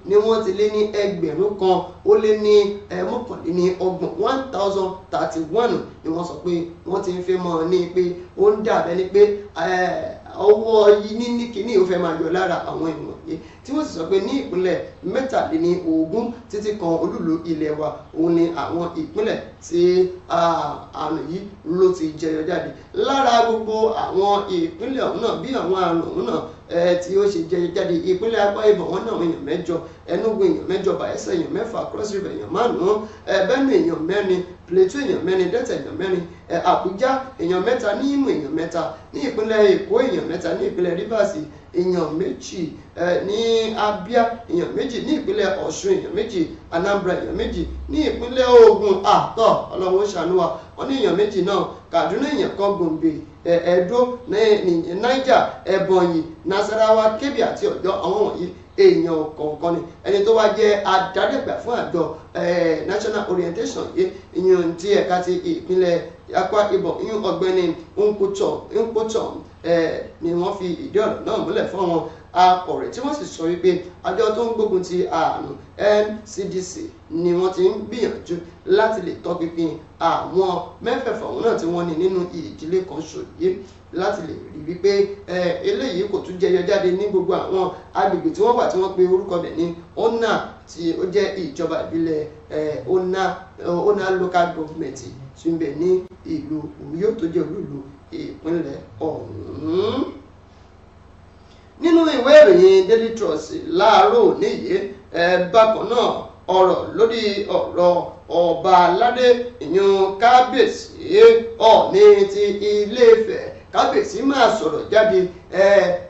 ni wọ́n ti lé ní 1000 kan ó lé ní mọ́kànléníọgbọ̀n 1031 ni wọ́n sọ pé wọ́n ti ń fẹ́ mọ́ ní pé ó ń dàbẹ́ ni pé ọwọ́ yìí ní kíní ó fẹ́ máa yọ lára àwọn ènìyàn yìí tí wọ́n sì sọ pé ní ìpínlẹ̀ 23 títí kan olúlu ilẹ̀ wa òun ni àwọn ìpínlẹ̀ tí àrùn yìí ló ti jẹyọ jáde lára gbogbo àwọn ìpínlẹ̀ ọ̀hún náà bí àwọn àrùn ọ̀hún náà tí ó ṣe jẹyọ jáde ìpínlẹ̀ Akwa Ibom wọn náà èèyàn 8 Enugu èèyàn 8 Bayelsa èèyàn 6 Cross River èèyàn 5 Benue èèyàn 4 Plateau èèyàn 4 Delta èèyàn 4 Abuja èèyàn 3 ní Imo èèyàn 3 ní ìpínlẹ̀ Èkó èèyàn 3 ní ìpínlẹ̀ Rivers èèyàn 2 ní Abia èèyàn 2 ní ìpínlẹ̀ Ọ̀ṣun èèyàn 2 Anambra èèyàn 2 ní ìpínlẹ̀ Ògùn ọlọ́run ṣàánú wa wọ́n ní èèyàn 2 náà Kaduna èèyàn 1 Gombe Ẹdó Niger Ebonyi Nasarawa Kebbi àti Ọ̀yọ́ àwọn wọ̀nyí èèyàn kọ̀ọ̀kan ni ẹni tó wá jẹ́ adarí-àgbà fún àjọ national orientation yìí ìyẹn ti ẹ̀ka ti ìpínlẹ̀ Akwa Ibom ìyẹn ọ̀gbẹ́ni Nkpotom ni wọ́n fi ìdí ọ̀rọ̀ náà múlẹ̀ fún wọn akọ̀rẹ̀ tí wọ́n sì sọ wípé àjọ tó ń gbógun ti àrùn NCDC ni wọ́n ti ń gbìyànjú láti lè tọpinpin àwọn mẹ́fẹ̀ẹ̀fà ọ̀hún náà tí wọ́n ní nínú ìdílé kan ṣo yìí láti lè rí wípé eléyìí kò tún jẹyọ jáde ní gbogbo àwọn agbègbè tí wọ́n wà tí wọ́n pe orúkọ bẹ̀ ní Ona tí ó jẹ́ ìjọba ìbílẹ̀ Ona local government tí ń bẹ ní ìlú Uyo tó jẹ́ olúìlú ìpínlẹ̀ ọ̀hún. Nínú ìwé ìròyìn Daily Trust láàárọ̀ níyì bákan náà ọ̀rọ̀ lórí ọ̀rọ̀ ọba aládé ìyún kábíyèsí Ọọ̀ni ti Ilé-Ifẹ̀ kábíyèsí máa sọ̀rọ̀ jáde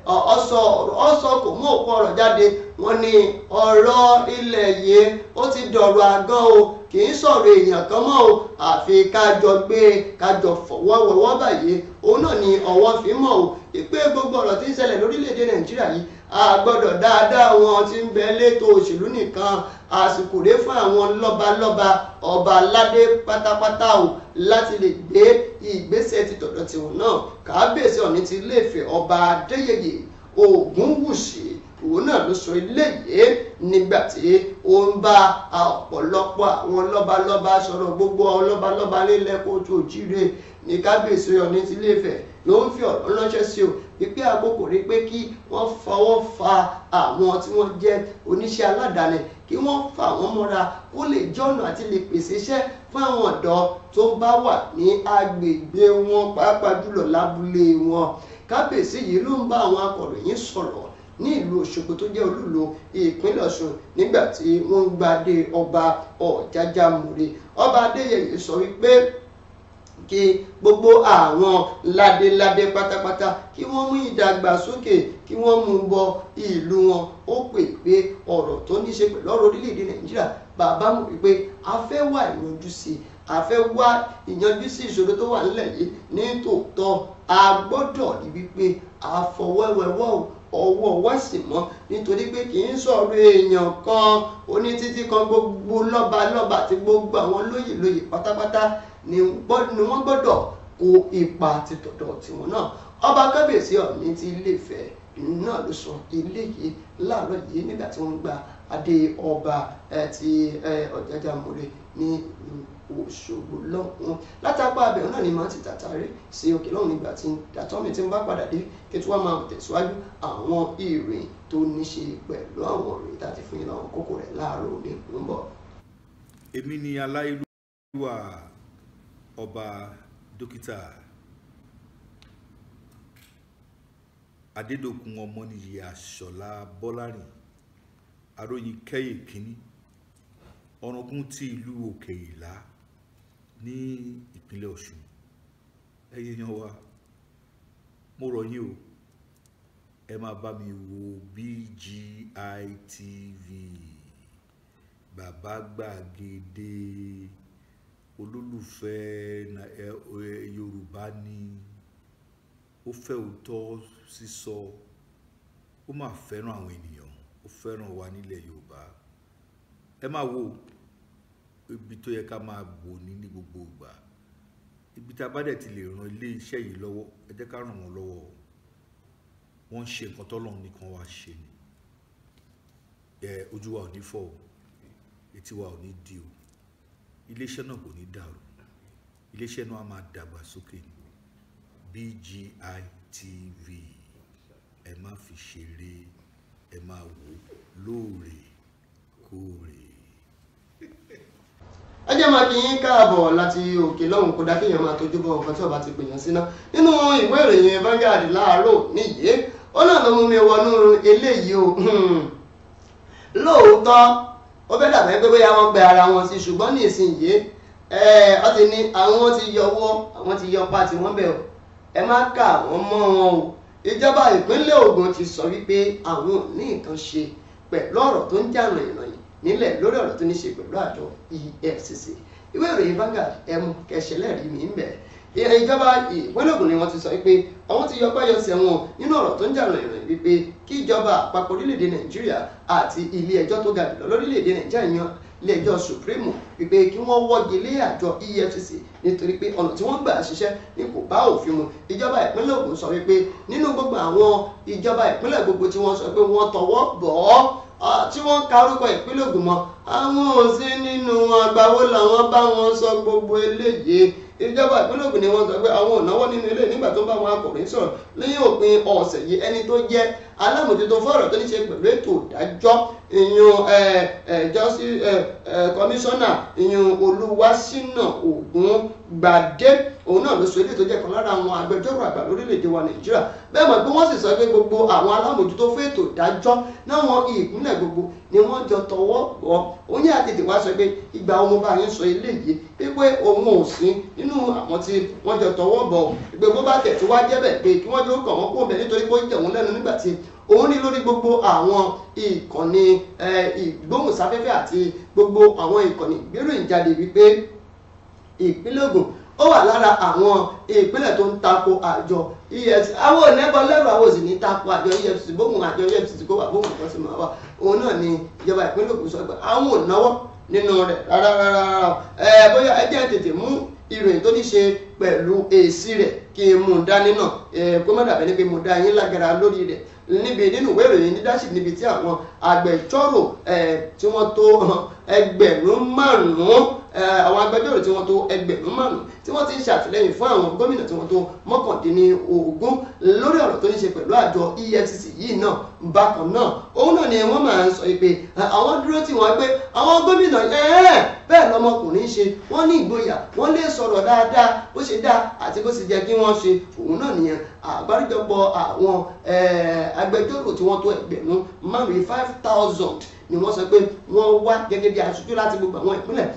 ọ̀sọ̀ kò mú òkú ọ̀rọ̀ jáde wọ́n ní ọ̀rọ̀ ilẹ̀ yìí ó ti dọ̀rọ̀ àgán o kì í sọ̀rọ̀ èèyàn kan mọ́ o àfi kájọ gbé kájọ fọwọ́ wẹ̀wọ́ báyìí òun náà ni ọwọ́ fi mọ̀ o ìpè gbogbo ọ̀rọ̀ tí ń ṣẹlẹ̀ lórílẹ̀‐èdè Nàìjíríà yìí a gbọ́dọ̀ dáadáa wọn tí ń bẹ létò òṣèlú nìkan àsìkò rèé fún àwọn lọ́balọ́ba ọba aládé pátápátá o láti lè gbé ìgbésẹ̀ ti tọ̀dọ̀ tiwọn náà kábíyèsí Ọọ̀ni ti Ilé-Ifẹ̀ ọba Adéyẹyè Ògúnwùsì òun náà ló sọ eléyìí nígbà tí ó ń bá ọ̀pọ̀lọpọ̀ àwọn lọ́balọ́ba sọ̀rọ̀ gbogbo lọ́balọ́ba nílẹ̀ Kóòtù Òjíire ní kábíyèsí Ọọ̀ni ti Ilé-Ifẹ̀ ló ń fi ọ̀rọ̀ ránṣẹ́ sí o wípé àkókò rí pé kí wọ́n fọwọ́ fa àwọn tí wọ́n jẹ́ oníṣẹ́ aládàáni kí wọ́n fà wọ́n mọ́ra kó lè jọ́nà àti lè pèsè iṣẹ́ fún àwọn ọ̀dọ́ tó bá wà ní agbègbè wọn pàápàá jùlọ lábúlé wọn kábíyèsí yìí ló ń bá àwọn akọ̀ròyìn sọ̀rọ̀ ní ìlú Òṣogbo tó jẹ́ olúlo ìpínlẹ̀ Ọ̀ṣun nígbà tí wọ́n ń gbadé ọba Ọ̀jájàmùrè ọba Adéyẹyè sọ wípé kí gbogbo àwọn ládéládé pátápátá kí wọ́n mú ìdàgbàsókè kí wọ́n mú bọ ìlú wọn ó pè pé ọ̀rọ̀ tó ní ṣe pẹ̀lú ọ̀rọ̀ orílẹ̀-èdè Nàìjíríà bàbá mọ̀ wípé a fẹ́ wá ìyanjú sí a fẹ́ wá ìyanjú sí ìṣòro tó wà nílẹ̀ yìí ní tòótọ́ a gbọ́dọ̀ rí wípé àfọwọ́wẹ́wọ́ ọwọ́ wá sì mọ́ nítorí pé kì í sọ̀rọ̀ èèyàn kan onítítí kan gbogbo lọ́balọ́ba àti gbogbo àwọn lóyè pátápátá ni wọ́n gbọ́dọ̀ kó ipa ti tọ̀dọ̀ tiwọn náà ọba kábíyèsí Ọọ̀ni ti Ilé-Ifẹ̀ náà ló sọ eléyìí láàárọ̀ yìí nígbà tí wọ́n gba adé ọba ti Ọ̀jájàmùrè ní Òṣogbo lọ́hùn látàpá abẹ́rún náà ni màá ti tàtàrí sí òkè lọ́hùn nígbà tí dàtọ́mì tí ń bá padà dé kí tí wọ́n máa tẹ̀síwájú àwọn ìrìn tó ní ṣe pẹ̀lú àwọn ìrìn láti fún yín láwọn kókó rẹ̀ láàárọ̀ òní ń bọ̀. Èmi ni aláìlúwà ọba dókítà Adédòkun Ọmọnìyí Àṣọlá Bọ́lárìn aróyin kẹ́yè kínní ọ̀ràngún ti ìlú Òkè Ìlá ní ìpínlẹ̀ Ọ̀ṣun ẹ̀yin yan wa mo rọ̀ yín o ẹ máa bá mi wo BGI TV bàbá gbàgede olólùfẹ́ Yorùbá ni ó fẹ́ òótọ́ sísọ ó máa fẹ́ràn àwọn ènìyàn ó fẹ́ràn wa nílẹ̀ Yorùbá ẹ máa wo ibi tó yẹ ká máa bò ní gbogbo ìgbà ibi tá a bá dẹ̀ ti lè ran ilé iṣẹ́ yìí lọ́wọ́ ẹ jẹ́ ká ràn wọ́n lọ́wọ́ wọ́n ń ṣe nǹkan tọ́lọ́run nìkan wá ṣe ni ojú wa ò ní fọ́ o etí wa ò ní di o iléeṣẹ́ náà kò ní dàrú iléeṣẹ́ náà á máa dàgbà sókè ní BGI TV ẹ má fi ṣeré ẹ máa wò lóòrèkóòrè. ẹ jẹ́ máa kí yín káàbọ̀ láti òkè lọ́hùn kó dá kéèyàn máa tójú bọ́ nǹkan tí ọba ti pèèyàn síná nínú ìwé ìròyìn Vanguard láàárọ̀ níyìí ó náà ló mú mi wọnú eléyìí o lóòótọ́ ó fẹ́ dàbẹ́ pé bóyá wọ́n gbé ara wọn sí ṣùgbọ́n ní ìsinyìí wọ́n ti ní àwọn ti yọwọ́ àwọn ti yọ pàtì wọ́n bẹ̀ ọ́ ẹ má kà wọ́n mọ́ wọn o ìjọba ìpínlẹ̀ Ògùn ti sọ wípé àwọn ò ní nǹkan ṣe pẹ̀lú ọ̀rọ̀ tó ń jà rìnrìn nílẹ̀ lórí ọ̀rọ̀ tó ní ṣe pẹ̀lú àjọ EFCC ìwé ìròyìn Vanguard ẹmu kẹsẹ̀lẹ̀ rí mi ń bẹ̀ ìjọba ìpínlẹ̀ Ògùn ni wọ́n ti sọ pé àwọn ti yọpá yọsẹ̀ wọn nínú ọ̀rọ̀ tó ń jà rìnrìn wípé kí ìjọba àpapọ̀ orílẹ̀-èdè Nàìjíríà àti ilé ẹjọ́ tó ga jùlọ lórílẹ̀-èdè Nàìjíríà yan ilé ẹjọ́ Supreme wípé kí wọ́n wọ́gi lé àjọ EFCC nítorí pé ọ̀nà tí wọ́n gbà ṣiṣẹ́ ní kò bá òfin mu. Ìjọba ìpínlẹ̀ Ògùn sọ wípé nínú gbogbo àwọn ìjọba ìpínlẹ̀ gbogbo tí wọ́n sọ pé wọ́n tọwọ́ bọ̀ ọ́ tí wọ́n ka orúkọ ìpínlẹ̀ Ògùn mọ́ àwọn ò sí nínú àgbáwo làwọn bá wọn sọ gbogbo eléyìí. Ìjọba ìpínlẹ̀ Ògùn ni wọ́n sọ pé àwọn ò náwó nínú ilé nígbà tó bá wọn akọ̀ròyìn sọ̀rọ̀ lẹ́yìn òpin ọ̀sẹ̀ yìí ẹni tó jẹ́ alámòjútó fọ́ọ̀rọ̀ tó ní ṣe pẹ̀lú ètò ìdájọ́ ìyún kọmíṣánná ìyún Olúwaṣínà Ògúngbadé òun náà ló sọ eléyìí tó jẹ́ kan lára àwọn agbẹjọ́rò àgbà lórílẹ̀‐èdè wa Nàìjíríà bẹ́ẹ̀ mọ̀ pé wọ́n sì sọ pé gbogbo àwọn alámòjútó fún ètò ìdájọ́ náwọn ìpínlẹ̀ gbogbo ni wọ́n jọ tọwọ́ bọ̀ òun yà tètè wá sọ pé ìgbà ọmọ bá yín sọ eléyìí pé òun ò sí nínú àwọn tí wọ́n jọ tọwọ́ bọ̀ pé bó bá tẹ̀ tí wá jẹ́ bẹ̀ pé kí wọ́n jọ kàn wọ́n kó bẹ̀ nítorí pé ó jẹ̀ wọ́n lẹ́nu nígbà tí òun ní lórí gbogbo àwọn ìkànnì ìgbóhùnsáfẹ́fẹ́ àti gbogbo àwọn ìkànnì ìgbéròyìn jáde wípé ìpínlẹ̀ Ògùn ó wà lára àwọn ìpínlẹ̀ tó ń tako àjọ EFCC àwọn ònẹ́bọ lẹ́rù àwọn òsì ní tako àjọ EFCC bóun àjọ EFCC kó wà bóun kan sì máa wà òun náà ni ìjọba ìpínlẹ̀ Ògùn sọ pé àwọn ò náwó nínú rẹ̀ rárá bóyá ẹ jẹ́ tètè mú ìròyìn tó ní ṣe pẹ̀lú èsì rẹ̀ kí n mú un dání náà kó má dàbẹ́ ní pé mo dá yín lágara lórí rẹ̀ níbi nínú ìwé ìròyìn leadership níbi tí àwọn agbẹjọ́rò tí wọ́n tó ẹgbẹ̀rún márùn-ún àwọn agbẹjọ́rò tí wọ́n tó ẹgbẹ̀rún márùn-ún tí wọ́n ti ń ṣàtìlẹ́yìn fún àwọn gómìnà tí wọ́n tó mọ́kàndínlógún lórí ọ̀rọ̀ tó ní ṣe pẹ̀lú àjọ EFCC yìí náà bákan náà òun náà ni wọ́n máa ń sọ pé àwọn dúró tí wọ́n pé àwọn gómìnà bẹ́ẹ̀ lọmọkùnrin ṣe wọ́n ní ìgboyà wọ́n lè sọ̀rọ̀ dáadáa bó ṣe dáa àti bó ṣe jẹ́ kí wọ́n ṣe òun náà nìyẹn àgbáríjọpọ̀ àwọn agbẹjọ́rò tí wọ́n tó ẹgbẹ̀rún márùn-ún 5,000 ni wọ́n sọ pé wọ́n wá gẹ́gẹ́ bí aṣojú láti gbogbo àwọn ìpínlẹ̀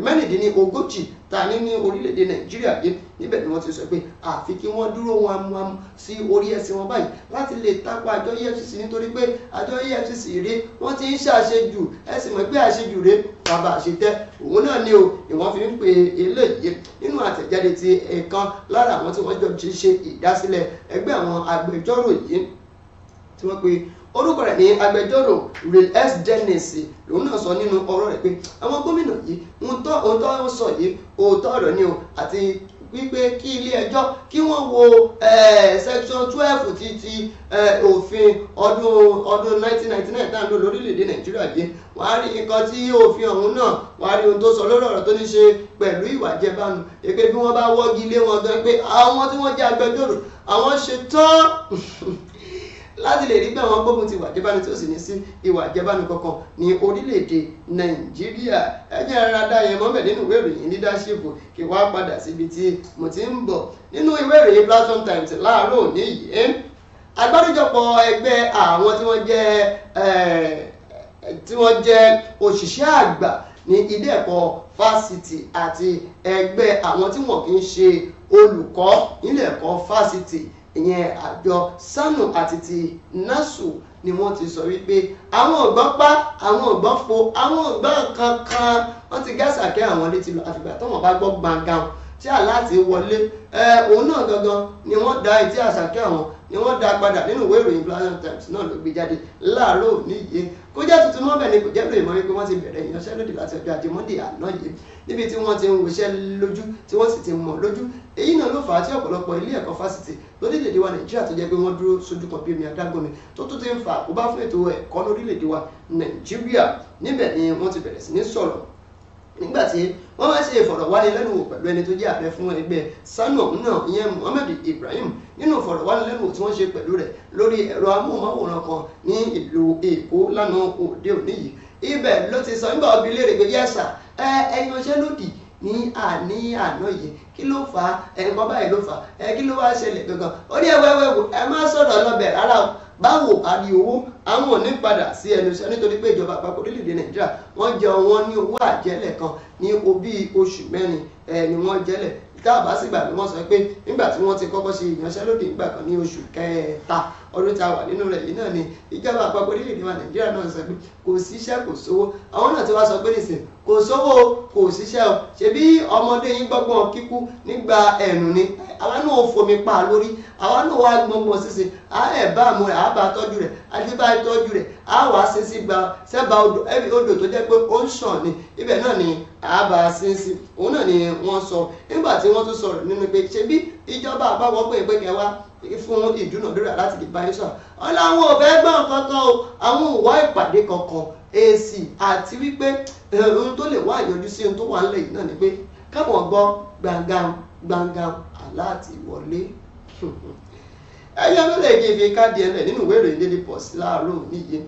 mẹ́rìndínlógójì tani ní orílẹ̀-èdè Nàìjíríà yìí níbẹ̀ ni wọ́n ti sọ pé àfi kí wọ́n dúró wọn sí orí ẹsẹ̀ wọn báyìí láti lè tako àjọ EFCC nítorí pé àjọ EFCC rèé wọ́n ti ń ṣàṣejù ẹ sì mọ̀ pé àṣejù rèé bàbá àṣetẹ́ òun náà ni o ìwọ́n fi ń pe eléyìí nínú àtẹ̀jáde ti ẹ̀kan lára àwọn tí wọ́n jọ ti ṣe ìdásílẹ̀ ẹgbẹ́ àwọn agbẹjọ́rò yìí tí wọ́n pe orúkọ rẹ̀ ní agbẹjọ́rò real s dennis lòun náà sọ nínú ọ̀rọ̀ rẹ̀ pé àwọn gómìnà yìí ohun tó sọ yìí òótọ́ ọ̀rọ̀ ni o àti wípé kí ilé ẹjọ́ kí wọ́n wo section 12 ti òfin ọdún 1999 tá à ń lò lórílẹ̀‐èdè Nàìjíríà yìí wọ́n á rí nǹkan tí òfin ọ̀hún náà wọ́n á rí ohun tó sọ lórí ọ̀rọ̀ tó ní ṣe pẹ̀lú ìwà jẹbánu èpè bí wọ́n bá wọ́gi lé wọn gan pé àwọn tí wọ́n jẹ́ agbẹjọ́rò àwọn ṣe tán láti lè rí pé àwọn gbógun ti ìwà àjẹbánu tí ó sì ní sí ìwà àjẹbánu kankan ní orílẹ̀-èdè Nàìjíríà ẹjẹ́ ara dá yẹn mọ́bẹ̀ nínú ìwé ìròyìn leadership kí wá padà síbi tí mo ti ń bọ̀ nínú ìwé ìròyìn Platform Times láàárọ̀ òní yìí agbáríjọpọ̀ ẹgbẹ́ àwọn tí wọ́n jẹ́ òṣìṣẹ́ àgbà ní ilé ẹ̀kọ́ fásitì àti ẹgbẹ́ àwọn tí wọ́n kì í ṣe olùkọ́ nílé ẹ̀kọ́ fásitì ìyẹn àjọ SANU àti ti NASU ni wọ́n ti sọ wípé àwọn ògbọ́n pa àwọn ògbọ́n po àwọn ògbọ́n kankan wọ́n ti gásàkẹ́ àwọn létí lọ àfìgbà tó wọ́n bá gbọ́ gbàngàn tí aláàtì wọlé òun náà gangan ni wọ́n dá etí àṣàkẹ́ àwọn ni wọ́n dá padà nínú ìwé ìròyìn Platform Times náà ló gbé jáde láàárọ̀ níyì kó jẹ́ tuntun mọ́bẹ̀ ni kò jẹ́ lóye mọ́ wípé wọ́n ti bẹ̀rẹ̀ ìyanṣẹ́lódì láti ọjọ́ Ajé Monday àná yìí níbi tí wọ́n ti ń wòṣẹ́ lójú tí wọ́n sì ti mọ̀ lójú èyí náà ló fà á tí ọ̀pọ̀lọpọ̀ ilé ẹ̀kọ́ fásitì lórílẹ̀‐èdè wa Nàìjíríà tó jẹ́ pé wọ́n dúró sójú kan bí omi adágún ni tó tún ti ń fa àkóbá fún ètò ẹ̀kọ́ lórílẹ̀‐èdè wa Nàìjíríà níbẹ̀ ni wọ́n ti bẹ̀rẹ̀ sí ní sọ̀rọ̀ nígbàtí wọ́n wá ṣe ìfọ̀rọ̀wánilẹ́nuwò pẹ̀lú ẹni tó jẹ́ ààrẹ fún ẹgbẹ́ SANU náà ìyẹn Muhammed Ibrahim nínú ìfọ̀rọ̀wánilẹ́nuwò tí wọ́n ṣe pẹ̀lú rẹ̀ lórí ẹ̀rọ amóhùnmáwòrán kan ní ìlú Èkó lánàá òde òní yìí ibẹ̀ ló ti sọ nígbà ọbí léèrè pé yẹ́sà ẹ̀yanṣẹ́lódì ní àná yìí kí ló fà á ẹ̀ǹkan báyìí ló fà á kí ló wá ṣẹlẹ̀ gangan ó ní ẹ̀wẹ̀wẹ̀wò ẹ má sọ̀rọ̀ lọ́bẹ̀ rárá o báwo àrí owó àwọn ò ní padà sí ẹnu iṣẹ́ nítorí pé ìjọba àpapọ̀ orílẹ̀-èdè Nàìjíríà wọ́n jẹ wọn ní owó àjẹ́lẹ̀ kan ní bí oṣù mẹ́rin ni wọ́n jẹ́lẹ̀ tá a bá sì gbàgbé wọ́n sọ pé nígbà tí wọ́n ti kọ́kọ́ ṣe ìyanṣẹ́lódì nígbà kan ní oṣù kẹta ọdún tá a wà nínú rẹ̀ yìí náà ni ìjọba àpapọ̀ orílẹ̀-èdè wa Nàìjíríà náà sọ pé kò síṣẹ́ kò sówó àwọn náà ti wá sọ pé nìsín kò sówó kò síṣẹ́ o ṣebí ọmọdé yín gbọ́gbọ́n kíkú nígbà ẹ̀rùn ni àwa náà ò fomi pa lórí àwa náà wá gbọ́ngbọ́n sísè á ẹ̀ bá àmú rẹ̀ á bá tọ́jú rẹ̀ àdébá tọ́jú rẹ̀ á wá sí sí gba sẹ́ba odò tó jẹ́ pé ó ń ṣàn ni ibẹ̀ náà ni àbá sínsì òun náà ni wọ́n sọ nígbà tí wọ́n tún sọ̀rọ̀ nínú pé ṣebí ìjọba àpapọ̀ pé kẹwàá fún ìdúnàdúrà láti lè bá yín sọ̀rọ̀ wọn làwọn ò fẹ́ gbọ́n kankan o àwọn ò wá ìpàdé kankan èsì àti wípé ohun tó lè wá àyọjú sí ohun tó wà nílẹ̀ yìí náà ni pé káwọn gbọ́ gbàngàn aláàtì wọlé ẹyẹ ló lè kí n fi káàdì ẹlẹ nínú ìwé ìròyìn Daily Post láàárọ̀ níye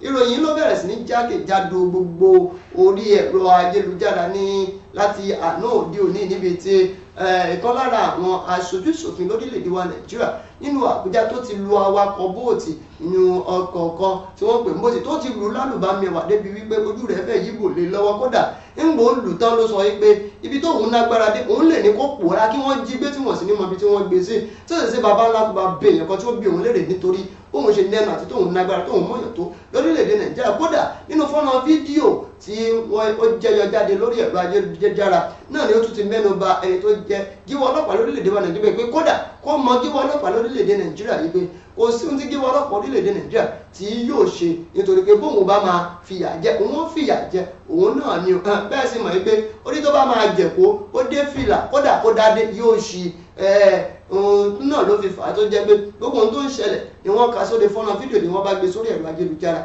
ìròyìn ló bẹ̀rẹ̀ sí ní jákèjádò gbogbo orí ẹ̀rọ ayélujára ní láti àná òde òní níbi tí ìkan lára àwọn aṣojú ṣòfin lórílẹ̀‐èdè wa Nàìjíríà nínú Àbújá tó ti lu awakọ̀ bóòtì nínú ọkọ̀ kan tí wọ́n pè ń bóòtì tó ti lù lálùbámẹ́wàá débi wípé ojú rẹ̀ fẹ́ yíbò lé lọ́wọ́ kódà ńgbò lù tán ló sọ wípé ibi tóun lágbára dé òun lè ní kó pòórá kí wọ́n jí gbé tí wọ́n sì ní mọ ibi tí wọ́n gbé sí tí ó sì ṣe baba ńlá bá bẹ èèyàn kan tí ó bí òun léèrè nítorí òun ṣe lẹ́nu àti tóun lágbára tóun mọ̀yàn tó lórílẹ̀‐èdè Nàìjíríà kódà nínú fọ́nà fídíò tí ó jẹyọ jáde lórí ẹ̀rọ ayélujára náà ni ó tún ti mẹ́nu bà ẹni tó jẹ́ gíwọ́ ọlọ́pàá lórílẹ̀‐èdè wa Nàìjíríà pé kódà kó mọ gíwọ́ ọlọ́pàá lórílẹ̀‐èdè Nàìjíríà yìí pé kò sí ohun tí gíwọ́ ọlọ́pàá orílẹ̀‐èdè Nàìjíríà tí yóò ṣe nítorí pé bóun bá máa fìyà jẹ òun fìyà jẹ òun náà ni bẹ́ẹ̀ sì mọ̀ pé orí tó bá máa jẹ̀kó ó dé fìlà kódà kó dádé yóò ṣì náà ló fi fà á tó jẹ́ pé gbogbo ohun tó ń ṣẹlẹ̀ ni wọ́n kà sóde fọ́nà fídíò ni wọ́n bá gbé sórí ẹ̀rọ ayélujára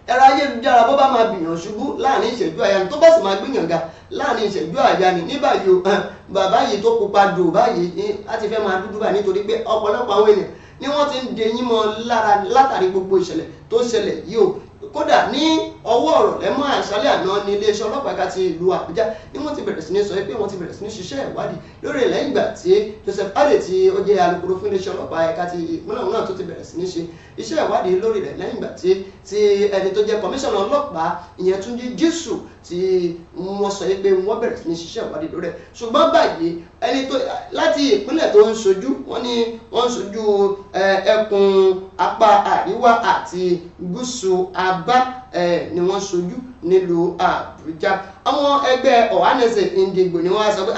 ẹ̀rọ ayélujára bó bá máa gbìyàn ṣubú láàrin ìṣẹ́jú àyà ni tó bá sì máa gbìyàn ga láàrin ìṣẹ́jú àyà ni ní báyìí o bàbá yìí tó pupa dò báyìí láti fẹ́ máa dúdú báyìí nítorí pé ọ̀pọ̀lọpọ̀ àwọn ènìyàn ni wọ́n ti ń deyín mọ́ lára látàrí gbogbo ìṣẹ̀lẹ̀ tó ṣẹlẹ̀ yìí o kódà ní ọwọ́ ọ̀rọ̀ lẹ́mọ́ àṣálẹ́ àná ní iléeṣẹ́ ọlọ́pàá ẹ̀ka ti ìlú Àbújá ni wọ́n ti bẹ̀rẹ̀ sí ní sọ pé wọ́n ti bẹ̀rẹ̀ sí ní ṣiṣẹ́ ìwádìí lórí ẹ̀ lẹ́yìn ìgbà tí Joseph Adé tí ó jẹ́ alukoro fún iléeṣẹ́ ọlọ́pàá ẹ̀ka ti ìpínlẹ̀ náà tó ti bẹ̀rẹ̀ sí ní ṣe iṣẹ́ ìwádìí lórí rẹ̀ lẹ́yìn ìgbà tí ẹni tó jẹ́ kọmíṣánná ọlọ́pàá ìyẹn Túnjí Jésù tí wọ́n sọ pé wọ́n bẹ̀rẹ̀ sí ní ṣiṣẹ́ ìwádìí lórí rẹ̀ ṣùgbọ́n báyìí ẹni tó láti ìpínlẹ̀ tó ń ṣojú wọ́n ní wọ́n ń ṣojú ẹkùn apá àríwá àti gúúsù Abá ni wọ́n ṣojú nílùú Àbújá àwọn ẹgbẹ́ Ọ̀hánẹsẹ̀ Ìdìgbò ni wọ́n sọ pé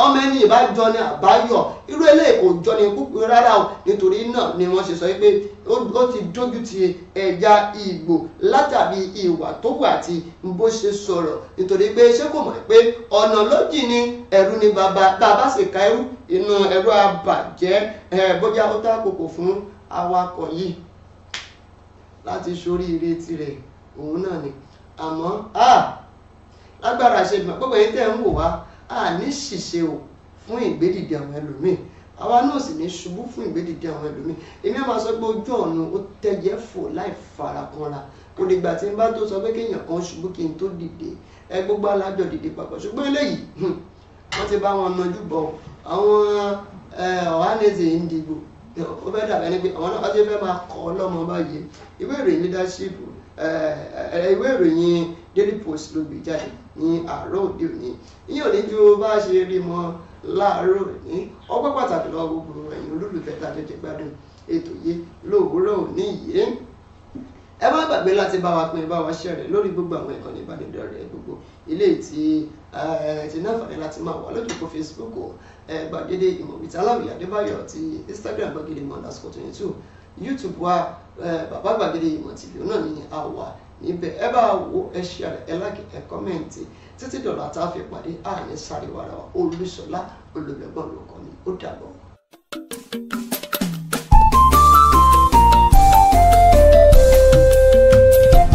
ọmọ ẹni ìbájọ ni àbáyọ irú eléyìí kò jọ ní púpọ̀ rárá o nítorí náà ni wọ́n ṣe sọ pé ó ti dójú ti ẹ̀yà Ìgbò látàrí ìwà tó wà àti bó ṣe sọ̀rọ̀ nítorí pé ṣé kò mọ̀ pé ọ̀nà lójì ni ẹ̀rù ni bàbá sì ka ẹrú inú ẹ̀rọ àbàjẹ́ bóyá ó tá kòkò fún awakọ̀ yìí láti ṣoríire tirẹ̀ òun náà ni àmọ́ lágbára ṣe gbọ́n gbogbo ẹ̀yin tẹ́ ń wò wá ní ṣìṣe o fún ìgbédìde àwọn ẹlòmíì àwa náà sì ní ṣubú fún ìgbédìde àwọn ẹlòmíì èmi á máa sọ pé ojú ọ̀nà ó tẹ́jẹ́ fò láì fara kanra kò dìgbà tí n bá tó sọ pé kéèyàn kan ṣubú kí n tó dìde gbogbo alájọ dìde papọ̀ ṣùgbọ́n eléyìí wọ́n ti bá wọn nájú bọ̀ àwọn Ọ̀hánẹsẹ̀ Ìdìgbò ó fẹ́ dàbẹ́ ni pé àwọn náà wọ́n ti fẹ́ máa kọ́ ọlọ́mọ báyìí ìwé ìròyìn leadership ìwé ìròyìn Daily Post ló gbé jáde ní àárọ̀ òde òní ìyẹn ò ní ju bá a ṣe rí mọ́ láàárọ̀ òní ọpẹ́ pàtàkì lọ́wọ́ gbogbo ẹ̀yin olólùfẹ́ tá a jẹ́ gbádùn ètò yìí lóòwúrọ̀ òní yìí ẹ má gbàgbé láti bá wa pín bá wa share lórí gbogbo àwọn ìkànnì ìbánidọ́rẹ̀ẹ́ gbogbo ilé tí náà fàdé láti máa wà lójú kó Facebook gbàgede ìmọ̀ with Aláwìyé Adébáyọ̀ ti Instagram gbàgede ìmọ̀ _22 YouTube wa bàbá gbàgede ìmọ̀ TV náà ní àwà níbẹ̀ ẹ bá wo ẹ share ẹ like ẹ comment títí dọ̀là tá a fi pàdé àní sáré wàrà wa Olúṣọlá Olùgbẹ̀gbọ́n lóko ni ó dàbọ̀.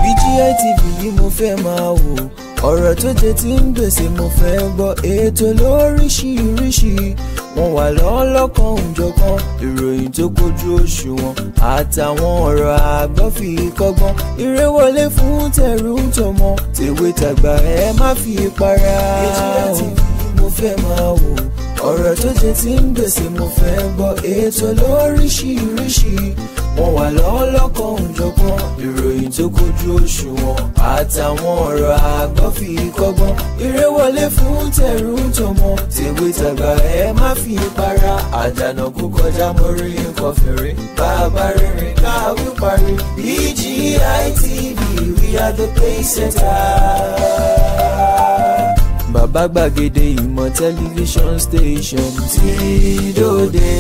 BGI TV yìí mo fẹ́ máa wò ọ̀rọ̀ tó jẹ tí ń gbèsè mo fẹ́ gbọ́ ètò lóríṣiríṣi wọ́n wà lọ́lọ́kan òjọ̀kan ìròyìn tó kojú òṣùwọ̀n àtàwọn ọ̀rọ̀ àgbọ́ fi kọ́gbọ́n eré wọlé fún tẹ̀rù tọmọ tèwe tàgbà ẹ má fi para BGI TV mo fẹ́ máa wò ọ̀rọ̀ tó jẹ tí ń gbèsè mo fẹ́ gbọ́ ètò lóríṣiríṣi wọ́n wà lọ́lọ́kan òjọ̀kan ìròyìn tó kojú òṣùwọ̀n àtàwọn ọ̀rọ̀ àgbọ́ fi kọ́gbọ́n eré wọlé fún tẹ̀rù tọmọ tèwe tàgbà ẹ má fi para àdànà kó kọjá mórí nǹkan fèrè bàbá rere káwí parí BGI TV we are the pace setter. Bàbá gbàgede ìmọ̀ tẹlifíṣọ̀n station tí dòde.